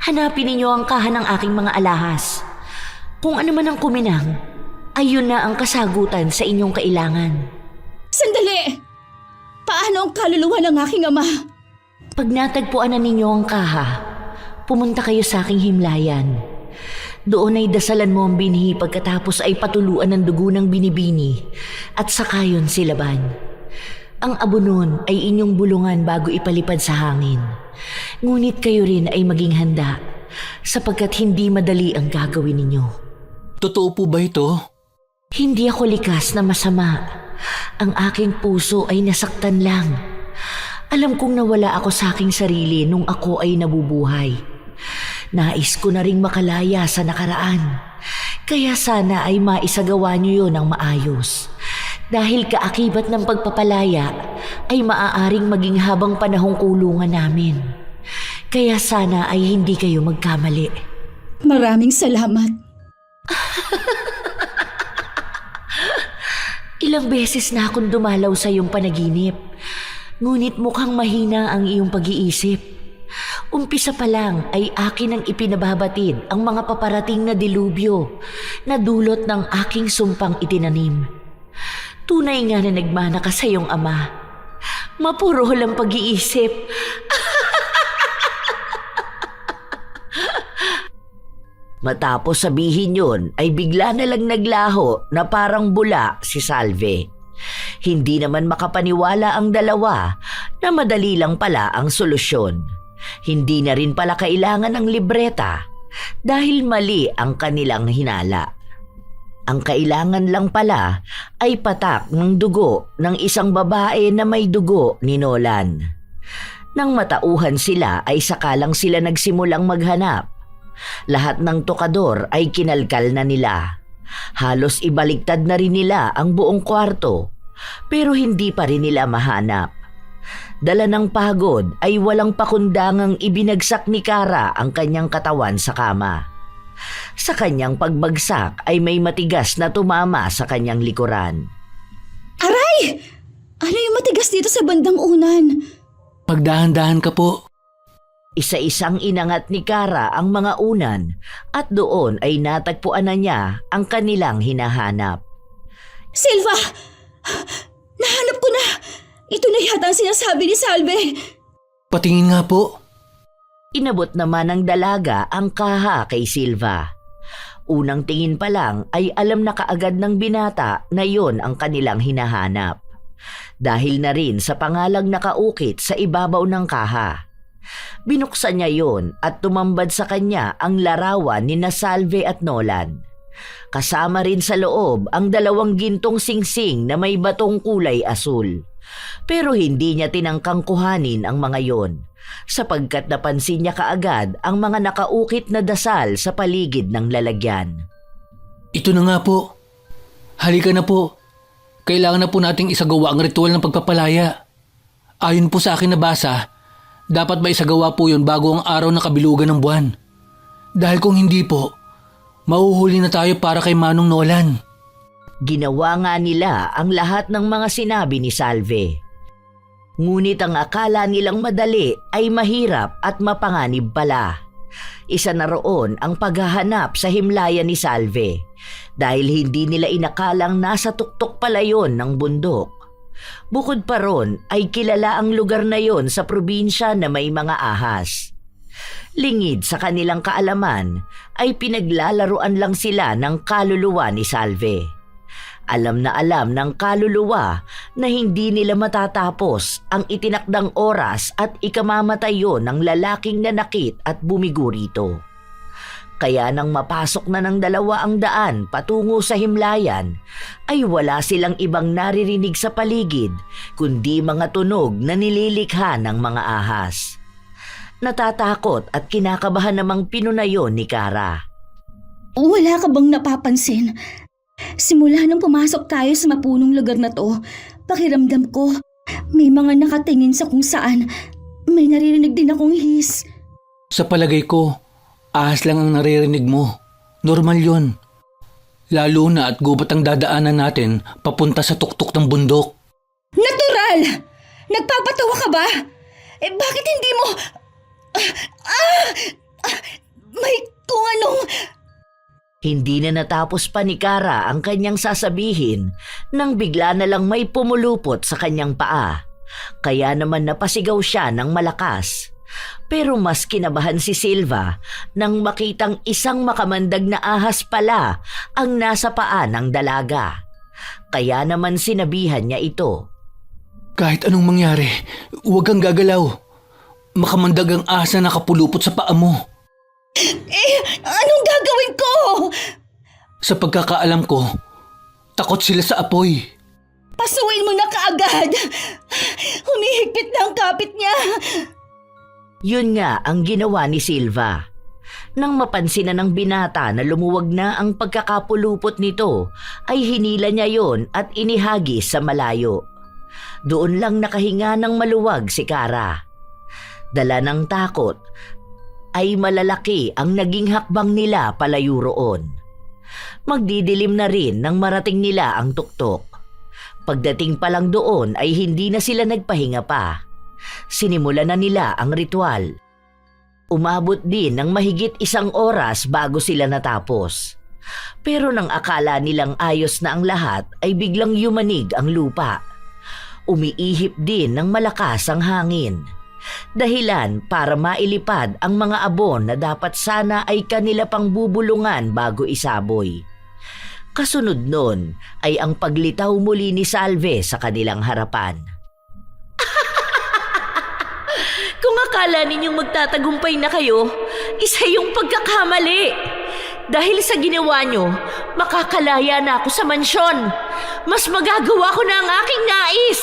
hanapin ninyo ang kahan ng aking mga alahas. Kung ano man ang kuminang, ayun na ang kasagutan sa inyong kailangan. Sandali! Paano ang kaluluwa ng aking ama? Pag natagpuan na ninyo ang kaha, pumunta kayo sa aking himlayan. Doon ay dasalan mo ang binhi pagkatapos ay patuluan ng dugo ng binibini at saka yun silaban. Ang abo nun ay inyong bulungan bago ipalipad sa hangin. Ngunit kayo rin ay maging handa sapagkat hindi madali ang gagawin ninyo. Totoo po ba ito? Hindi ako likas na masama. Ang aking puso ay nasaktan lang. Alam kong nawala ako sa aking sarili nung ako ay nabubuhay. Nais ko na ring makalaya sa nakaraan. Kaya sana ay maisagawa niyo yun ng maayos. Dahil kaakibat ng pagpapalaya ay maaaring maging habang panahong kulungan namin. Kaya sana ay hindi kayo magkamali. Maraming salamat. Ilang beses na akong dumalaw sa iyong panaginip. Ngunit mukhang mahina ang iyong pag-iisip. Umpisa pa lang ay akin ang ipinababatid ang mga paparating na dilubyo na dulot ng aking sumpang itinanim. Tunay nga na nagmana ka sa iyong ama. Mapurol ang pag-iisip. Matapos sabihin yun ay bigla na lang naglaho na parang bula si Salve. Hindi naman makapaniwala ang dalawa na madali lang pala ang solusyon. Hindi na rin pala kailangan ng libreta dahil mali ang kanilang hinala. Ang kailangan lang pala ay patak ng dugo ng isang babae na may dugo ni Nolan. Nang matauhan sila ay sakalang sila nagsimulang maghanap. Lahat ng tokador ay kinalkal na nila. Halos ibaligtad na rin nila ang buong kwarto, pero hindi pa rin nila mahanap. Dala ng pagod ay walang pakundangang ibinagsak ni Kara ang kanyang katawan sa kama. Sa kanyang pagbagsak ay may matigas na tumama sa kanyang likuran. Aray! Ano yung matigas dito sa bandang unan? Magdahan-dahan ka po. Isa-isang inangat ni Kara ang mga unan at doon ay natagpuan na niya ang kanilang hinahanap. Silva! Nahanap ko na! Ito na yata ang sinasabi ni Salve. Patingin nga po. Inabot naman ng dalaga ang kaha kay Silva. Unang tingin pa lang ay alam na kaagad ng binata na yon ang kanilang hinahanap. Dahil na rin sa pangalang nakaukit sa ibabaw ng kaha. Binuksan niya yon at tumambad sa kanya ang larawan ni Salve at Nolan. Kasama rin sa loob ang 2 gintong singsing na may batong kulay asul. Pero hindi niya tinangkang kuhanin ang mga yon, sapagkat napansin niya kaagad ang mga nakaukit na dasal sa paligid ng lalagyan. Ito na nga po. Halika na po. Kailangan na po nating isagawa ang ritual ng pagpapalaya. Ayon po sa akin nabasa, dapat ba isagawa po yun bago ang araw na kabilugan ng buwan? Dahil kung hindi po, mahuhuli na tayo para kay Manong Nolan. Ginawa nga nila ang lahat ng mga sinabi ni Salve. Ngunit ang akala nilang madali ay mahirap at mapanganib pala. Isa na roon ang paghahanap sa himlayan ni Salve dahil hindi nila inakalang nasa tuktok pala yon ng bundok. Bukod pa ron ay kilala ang lugar na yon sa probinsya na may mga ahas. Lingid sa kanilang kaalaman ay pinaglalaruan lang sila ng kaluluwa ni Salve. Alam na alam ng kaluluwa na hindi nila matatapos ang itinakdang oras at ikamamatay yon ng lalaking nanakit at bumigo rito. Kaya nang mapasok na ng 2 ang daan patungo sa himlayan, ay wala silang ibang naririnig sa paligid kundi mga tunog na nililikha ng mga ahas. Natatakot at kinakabahan namang pinunayon ni Kara. Wala ka bang napapansin? Simula nang pumasok tayo sa mapunong lugar na to, pakiramdam ko, may mga nakatingin sa kung saan. May naririnig din akong his. Sa palagay ko, ahas lang ang naririnig mo. Normal yon. Lalo na at gubat ang dadaanan natin papunta sa tuktok ng bundok. Natural! Nagpapatawa ka ba? Bakit hindi mo... May kung anong... Hindi na natapos pa ni Kara ang kanyang sasabihin nang bigla na lang may pumulupot sa kanyang paa. Kaya naman napasigaw siya ng malakas. Pero mas kinabahan si Silva nang makitang isang makamandag na ahas pala ang nasa paa ng dalaga. Kaya naman sinabihan niya ito. Kahit anong mangyari, huwag kang gagalaw. Makamandag ang ahas na nakapulupot sa paa mo. Anong gagawin ko? Sa pagkakaalam ko, takot sila sa apoy. Pasuin mo na kaagad! Humihigpit na ang kapit niya! Yun nga ang ginawa ni Silva. Nang mapansin na ng binata na lumuwag na ang pagkakapulupot nito, ay hinila niya yon at inihagis sa malayo. Doon lang nakahinga ng maluwag si Kara. Dala ng takot, ay malalaki ang naging hakbang nila palayo roon. Magdidilim na rin nang marating nila ang tuktok. Pagdating pa lang doon ay hindi na sila nagpahinga pa. Sinimula na nila ang ritual. Umabot din ng mahigit 1 oras bago sila natapos. Pero nang akala nilang ayos na ang lahat ay biglang yumanig ang lupa. Umiihip din ng malakas ang hangin. Dahilan para mailipad ang mga abon na dapat sana ay kanila pang bubulungan bago isaboy. Kasunod nun ay ang paglitaw muli ni Salve sa kanilang harapan. Kung akala ninyong magtatagumpay na kayo, isa yung pagkakamali. Dahil sa ginawa nyo, makakalaya na ako sa mansyon. Mas magagawa ko na ang aking nais.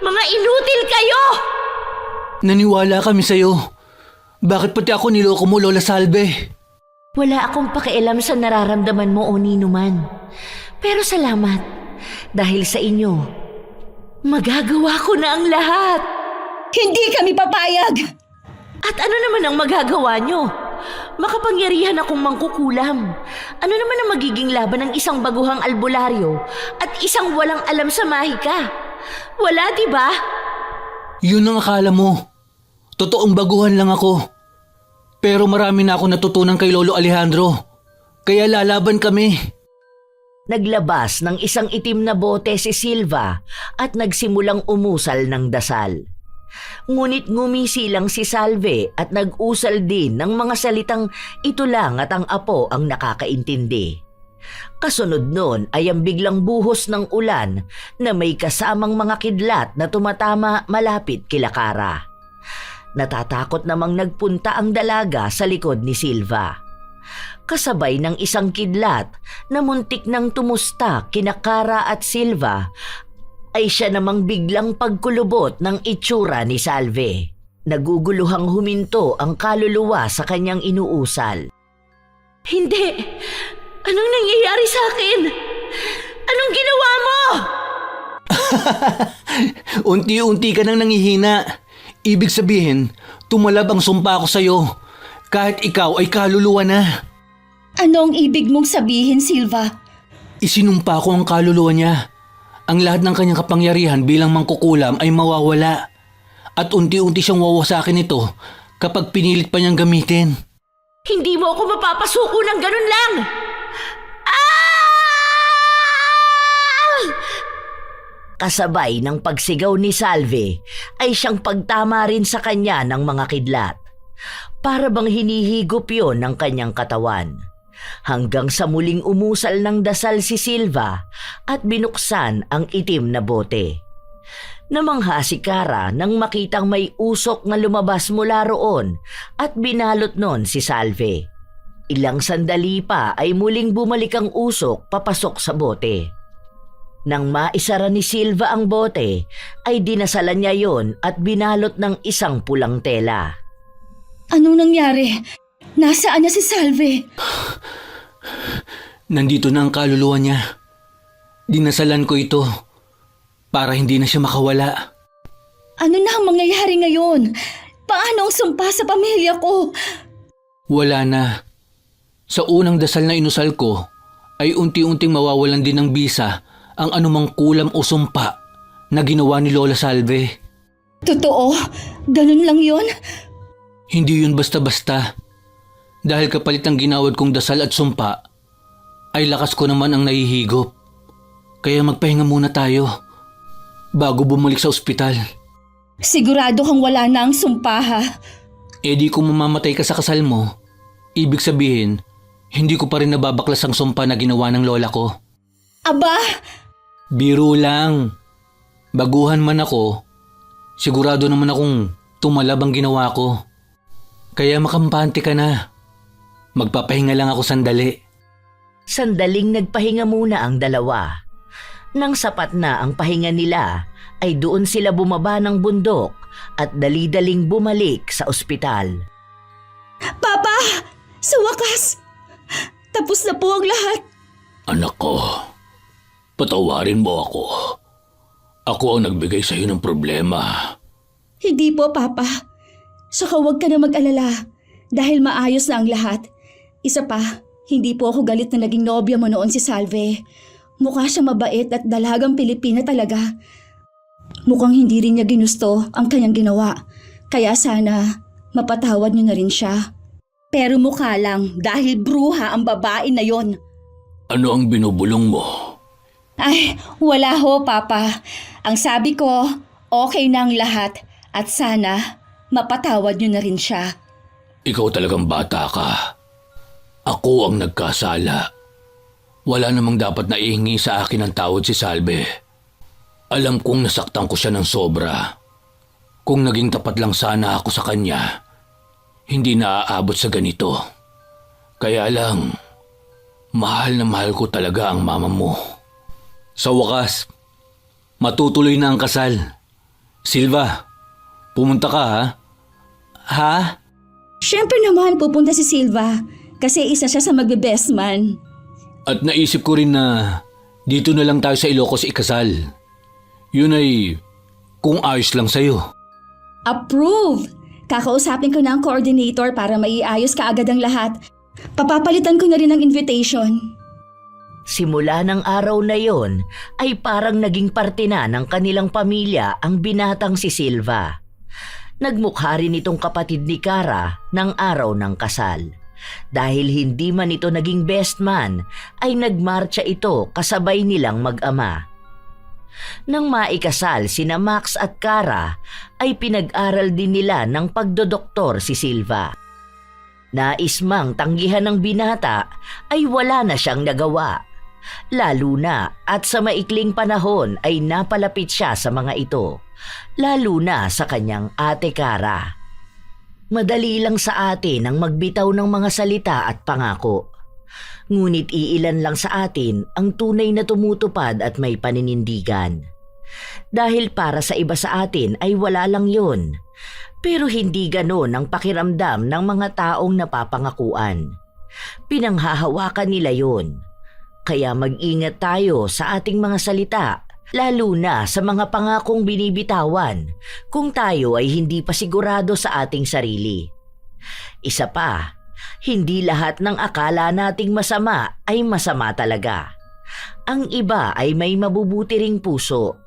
Mga inutil kayo! Naniwala kami sa'yo. Bakit pati ako niloko mo, Lola Salve? Wala akong pakialam sa nararamdaman mo o nino man. Pero salamat. Dahil sa inyo, magagawa ko na ang lahat. Hindi kami papayag! At ano naman ang magagawa nyo? Makapangyarihan akong mangkukulam. Ano naman ang magiging laban ng isang baguhang albularyo at isang walang alam sa mahika? Wala, di ba? Yun ang akala mo. Totoong baguhan lang ako. Pero marami na ako natutunan kay Lolo Alejandro. Kaya lalaban kami. Naglabas ng isang itim na bote si Silva at nagsimulang umusal ng dasal. Ngunit ngumisi lang si Salve at nag-usal din ng mga salitang ito lang at ang apo ang nakakaintindi. Kasunod nun ay ang biglang buhos ng ulan na may kasamang mga kidlat na tumatama malapit kila Kara. Natatakot namang nagpunta ang dalaga sa likod ni Silva. Kasabay ng isang kidlat na muntik nang tumusta kina Kara at Silva ay siya namang biglang pagkulubot ng itsura ni Salve. Naguguluhang huminto ang kaluluwa sa kanyang inuusal. Hindi! Anong nangyayari sa akin? Anong ginawa mo? Unti-unti ka nang nangihina. Ibig sabihin, tumalab ang sumpa ko sa'yo. Kahit ikaw ay kaluluwa na. Ano ang ibig mong sabihin, Silva? Isinumpa ko ang kaluluwa niya. Ang lahat ng kanyang kapangyarihan bilang mangkukulam ay mawawala. At unti-unti siyang wawasakin ito kapag pinilit pa niyang gamitin. Hindi mo ako mapapasuko ng ganun lang! Ah! Kasabay ng pagsigaw ni Salve ay siyang pagtama rin sa kanya ng mga kidlat. Para bang hinihigop yon ng kanyang katawan. Hanggang sa muling umusal ng dasal si Silva at binuksan ang itim na bote. Namangha si Kara nang makitang may usok na lumabas mula roon at binalot nun si Salve. Ilang sandali pa ay muling bumalik ang usok papasok sa bote. Nang maisara ni Silva ang bote, ay dinasalan niya yon at binalot ng isang pulang tela. Anong nangyari? Nasaan na si Salve? Nandito na ang kaluluwa niya. Dinasalan ko ito para hindi na siya makawala. Ano na ang mangyayari ngayon? Paano ang sumpa sa pamilya ko? Wala na. Sa unang dasal na inusal ko, ay unti-unting mawawalan din ng bisa ang anumang kulam o sumpa na ginawa ni Lola Salve. Totoo? Ganun lang yon? Hindi yun basta-basta. Dahil kapalit ng ginawad kong dasal at sumpa, ay lakas ko naman ang nahihigop. Kaya magpahinga muna tayo bago bumalik sa ospital. Sigurado kang wala na ang sumpa, ha? Eh di kung mamamatay ka sa kasal mo, ibig sabihin, hindi ko pa rin nababaklas ang sumpa na ginawa ng lola ko. Aba! Biro lang. Baguhan man ako, sigurado naman akong tumalab ang ginawa ko. Kaya makampante ka na. Magpapahinga lang ako sandali. Sandaling nagpahinga muna ang dalawa. Nang sapat na ang pahinga nila, ay doon sila bumaba ng bundok at dali-daling bumalik sa ospital. Papa! Sa wakas! Tapos na po ang lahat. Anak ko, patawarin mo ako. Ako ang nagbigay sa iyo ng problema. Hindi po, Papa. Saka huwag ka na mag-alala dahil maayos na ang lahat. Isa pa, hindi po ako galit na naging nobya mo noon si Salve. Mukha siya mabait at dalagang Pilipina talaga. Mukhang hindi rin niya ginusto ang kanyang ginawa. Kaya sana mapatawad niyo na rin siya. Pero mukha lang dahil bruha ang babae na yon. Ano ang binubulong mo? Ay, wala ho, Papa. Ang sabi ko, okay na ang lahat at sana mapatawad niyo na rin siya. Ikaw talagang bata ka. Ako ang nagkasala. Wala namang dapat na ihingi sa akin ng tawad si Salve. Alam kong nasaktan ko siya ng sobra. Kung naging tapat lang sana ako sa kanya, hindi na aabot sa ganito. Kaya lang, mahal na mahal ko talaga ang mama mo. Sa wakas, matutuloy na ang kasal. Silva, pumunta ka ha? Ha? Siyempre naman pupunta si Silva. kasi isa siya sa magbe-best man. At naisip ko rin na dito na lang tayo sa Ilocos ikasal. Yun ay kung ayos lang sa'yo. Approve! Kakausapin ko na ang coordinator para maiayos kaagad ang lahat. Papapalitan ko na rin ang invitation. Simula ng araw na yon ay parang naging parte na ng kanilang pamilya ang binatang si Silva. Nagmukha rin itong kapatid ni Cara ng araw ng kasal. Dahil hindi man ito naging best man, ay nagmarcha ito kasabay nilang mag-ama. Nang maikasal sina Max at Cara, ay pinag-aral din nila ng pagdodoktor si Silva. Nais mang tanggihan ng binata ay wala na siyang nagawa. Lalo na at sa maikling panahon ay napalapit siya sa mga ito, lalo na sa kanyang ate Cara. Madali lang sa atin ang magbitaw ng mga salita at pangako. Ngunit iilan lang sa atin ang tunay na tumutupad at may paninindigan. Dahil para sa iba sa atin ay wala lang yun. Pero hindi ganon ang pakiramdam ng mga taong napapangakuan. Pinanghahawakan nila yun. Kaya mag-ingat tayo sa ating mga salita, lalo na sa mga pangakong binibitawan kung tayo ay hindi pa sigurado sa ating sarili. Isa pa, hindi lahat ng akala nating masama ay masama talaga. Ang iba ay may mabubuti ring puso.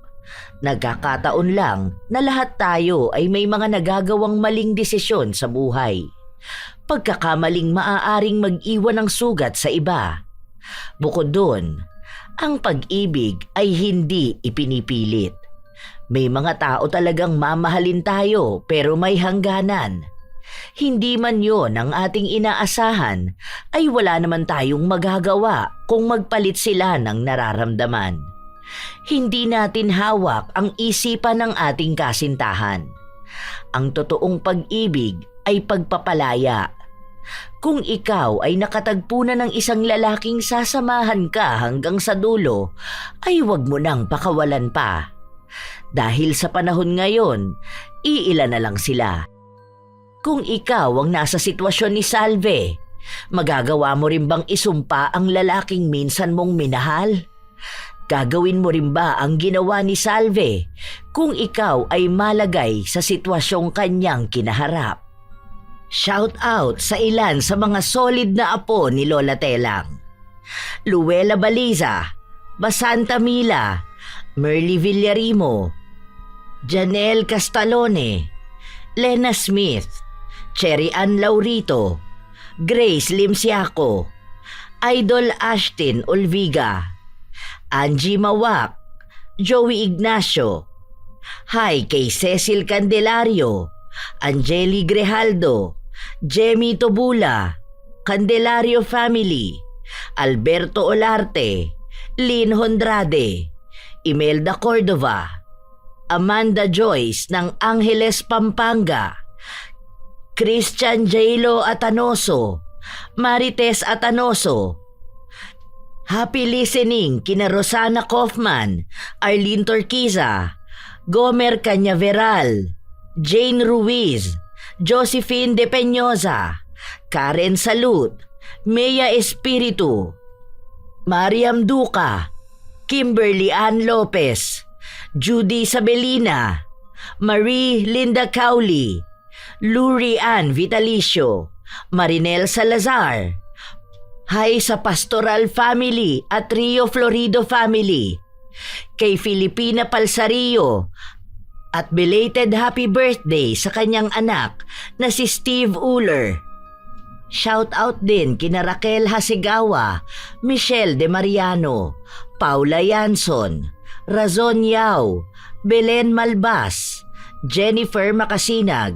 Nagkakataon lang na lahat tayo ay may mga nagagawang maling desisyon sa buhay. Pagkakamaling maaaring mag-iwan ng sugat sa iba. Bukod doon, ang pag-ibig ay hindi ipinipilit. May mga tao talagang mamahalin tayo pero may hangganan. Hindi man yon ang ating inaasahan, ay wala naman tayong magagawa kung magpalit sila ng nararamdaman. Hindi natin hawak ang isipan ng ating kasintahan. Ang totoong pag-ibig ay pagpapalaya. Kung ikaw ay nakatagpo na ng isang lalaking sasamahan ka hanggang sa dulo, ay huwag mo nang pakawalan pa. Dahil sa panahon ngayon, iilan na lang sila. Kung ikaw ang nasa sitwasyon ni Salve, magagawa mo rin bang isumpa ang lalaking minsan mong minahal? Gagawin mo rin ba ang ginawa ni Salve kung ikaw ay malagay sa sitwasyong kanyang kinaharap? Shout out sa ilan sa mga solid na apo ni Lola Telang. Luella Baliza, Basanta Mila, Merly Villarimo, Janelle Castalone, Lena Smith, Cherry Ann Laurito, Grace Limsiaco, Idol Ashton Olviga, Angie Mawak, Joey Ignacio, hi kay Cecil Candelario, Angeli Grejaldo, Jemmy Tobula, Candelario Family, Alberto Olarte, Lynn Hondrade, Imelda Cordova, Amanda Joyce ng Angeles, Pampanga, Christian Jailo Atanoso, Marites Atanoso. Happy listening kina Rosana Kaufman, Arlene Torquiza, Gomer Cañaveral, Jane Ruiz, Josephine De Peñosa, Karen Salut, Mea Espiritu, Mariam Duca, Kimberly Ann Lopez, Judy Sabelina, Marie Linda Cowley, Luri Ann Vitalicio, Marinel Salazar. Hi sa Pastoral Family at Rio Florido Family. Kay Filipina Palsario. At belated happy birthday sa kanyang anak na si Steve Uller. Shout out din kina Raquel Hasegawa, Michelle De Mariano, Paula Yanson, Razon Yao, Belen Malbas, Jennifer Makasinag,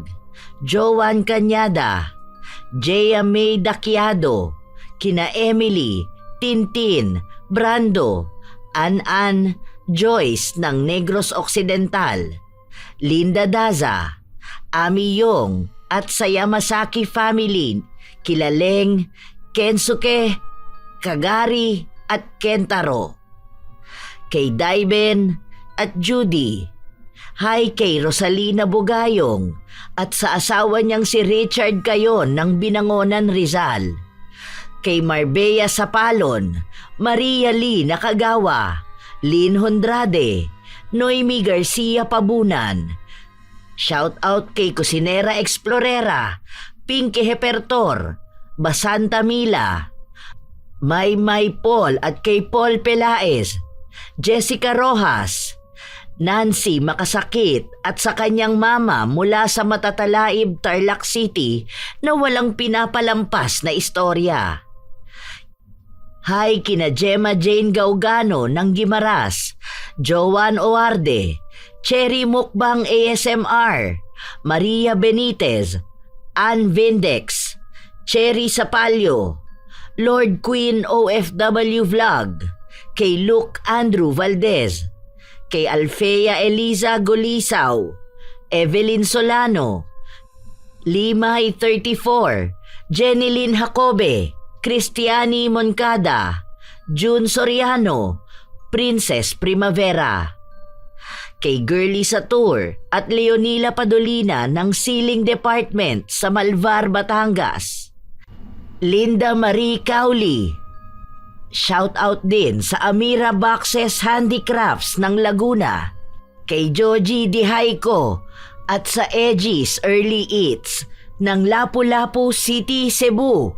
Joan Cañada, Jaya May Daquiado, kina Emily, Tintin, Brando, An-An, Joyce ng Negros Occidental, Linda Daza, Ami Yong at sa Yamasaki family, Kilaleng, Kensuke, Kagari at Kentaro. Kay Daiben at Judy. Hi kay Rosalina Bugayong at sa asawa niyang si Richard Cayon ng Binangonan, Rizal. kay Marbella Sapalon, Maria Lee Nakagawa, Lynn Hondrade, Noemi Garcia Pabunan. Shout out kay Kusinera Explorera, Pinky Hepertor, Basanta Mila, Maymay Paul at kay Paul Pelaez, Jessica Rojas, Nancy Makasakit at sa kanyang mama mula sa Matatalaib, Tarlac City na walang pinapalampas na istorya. Hi kina Gemma Jane Gaugano ng Gimaras, Joan Oarde, Cherry Mukbang ASMR, Maria Benitez, Ann Vindex, Cherry Sapalyo, Lord Queen OFW Vlog, kay Luke Andrew Valdez, kay Alfea Eliza Golisaw, Evelyn Solano, Limay 34, Jenilyn Jacobe, Cristiani Moncada, June Soriano, Princess Primavera, kay Girly Satur at Leonila Padolina ng Ceiling Department sa Malvar, Batangas, Linda Marie Cowley. Shout out din sa Amira Boxes Handicrafts ng Laguna, kay Joji Dihayko at sa Edgy's Early Eats ng Lapu-Lapu City, Cebu.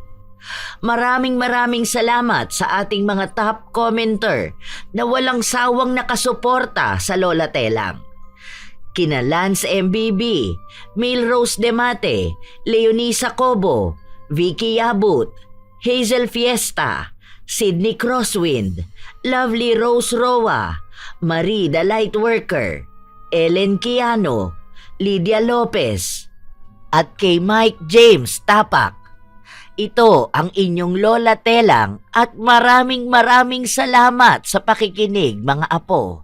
Maraming salamat sa ating mga top commenter na walang sawang nakasuporta sa Lola Telang. Kina Lance MBB, Milrose Demate, Leonisa Cobo, Vicky Yabut, Hazel Fiesta, Sydney Crosswind, Lovely Rose Roa, Marie the Lightworker, Ellen Kiano, Lydia Lopez, at kay Mike James Tapak. Ito ang inyong Lola Telang at maraming salamat sa pakikinig mga apo.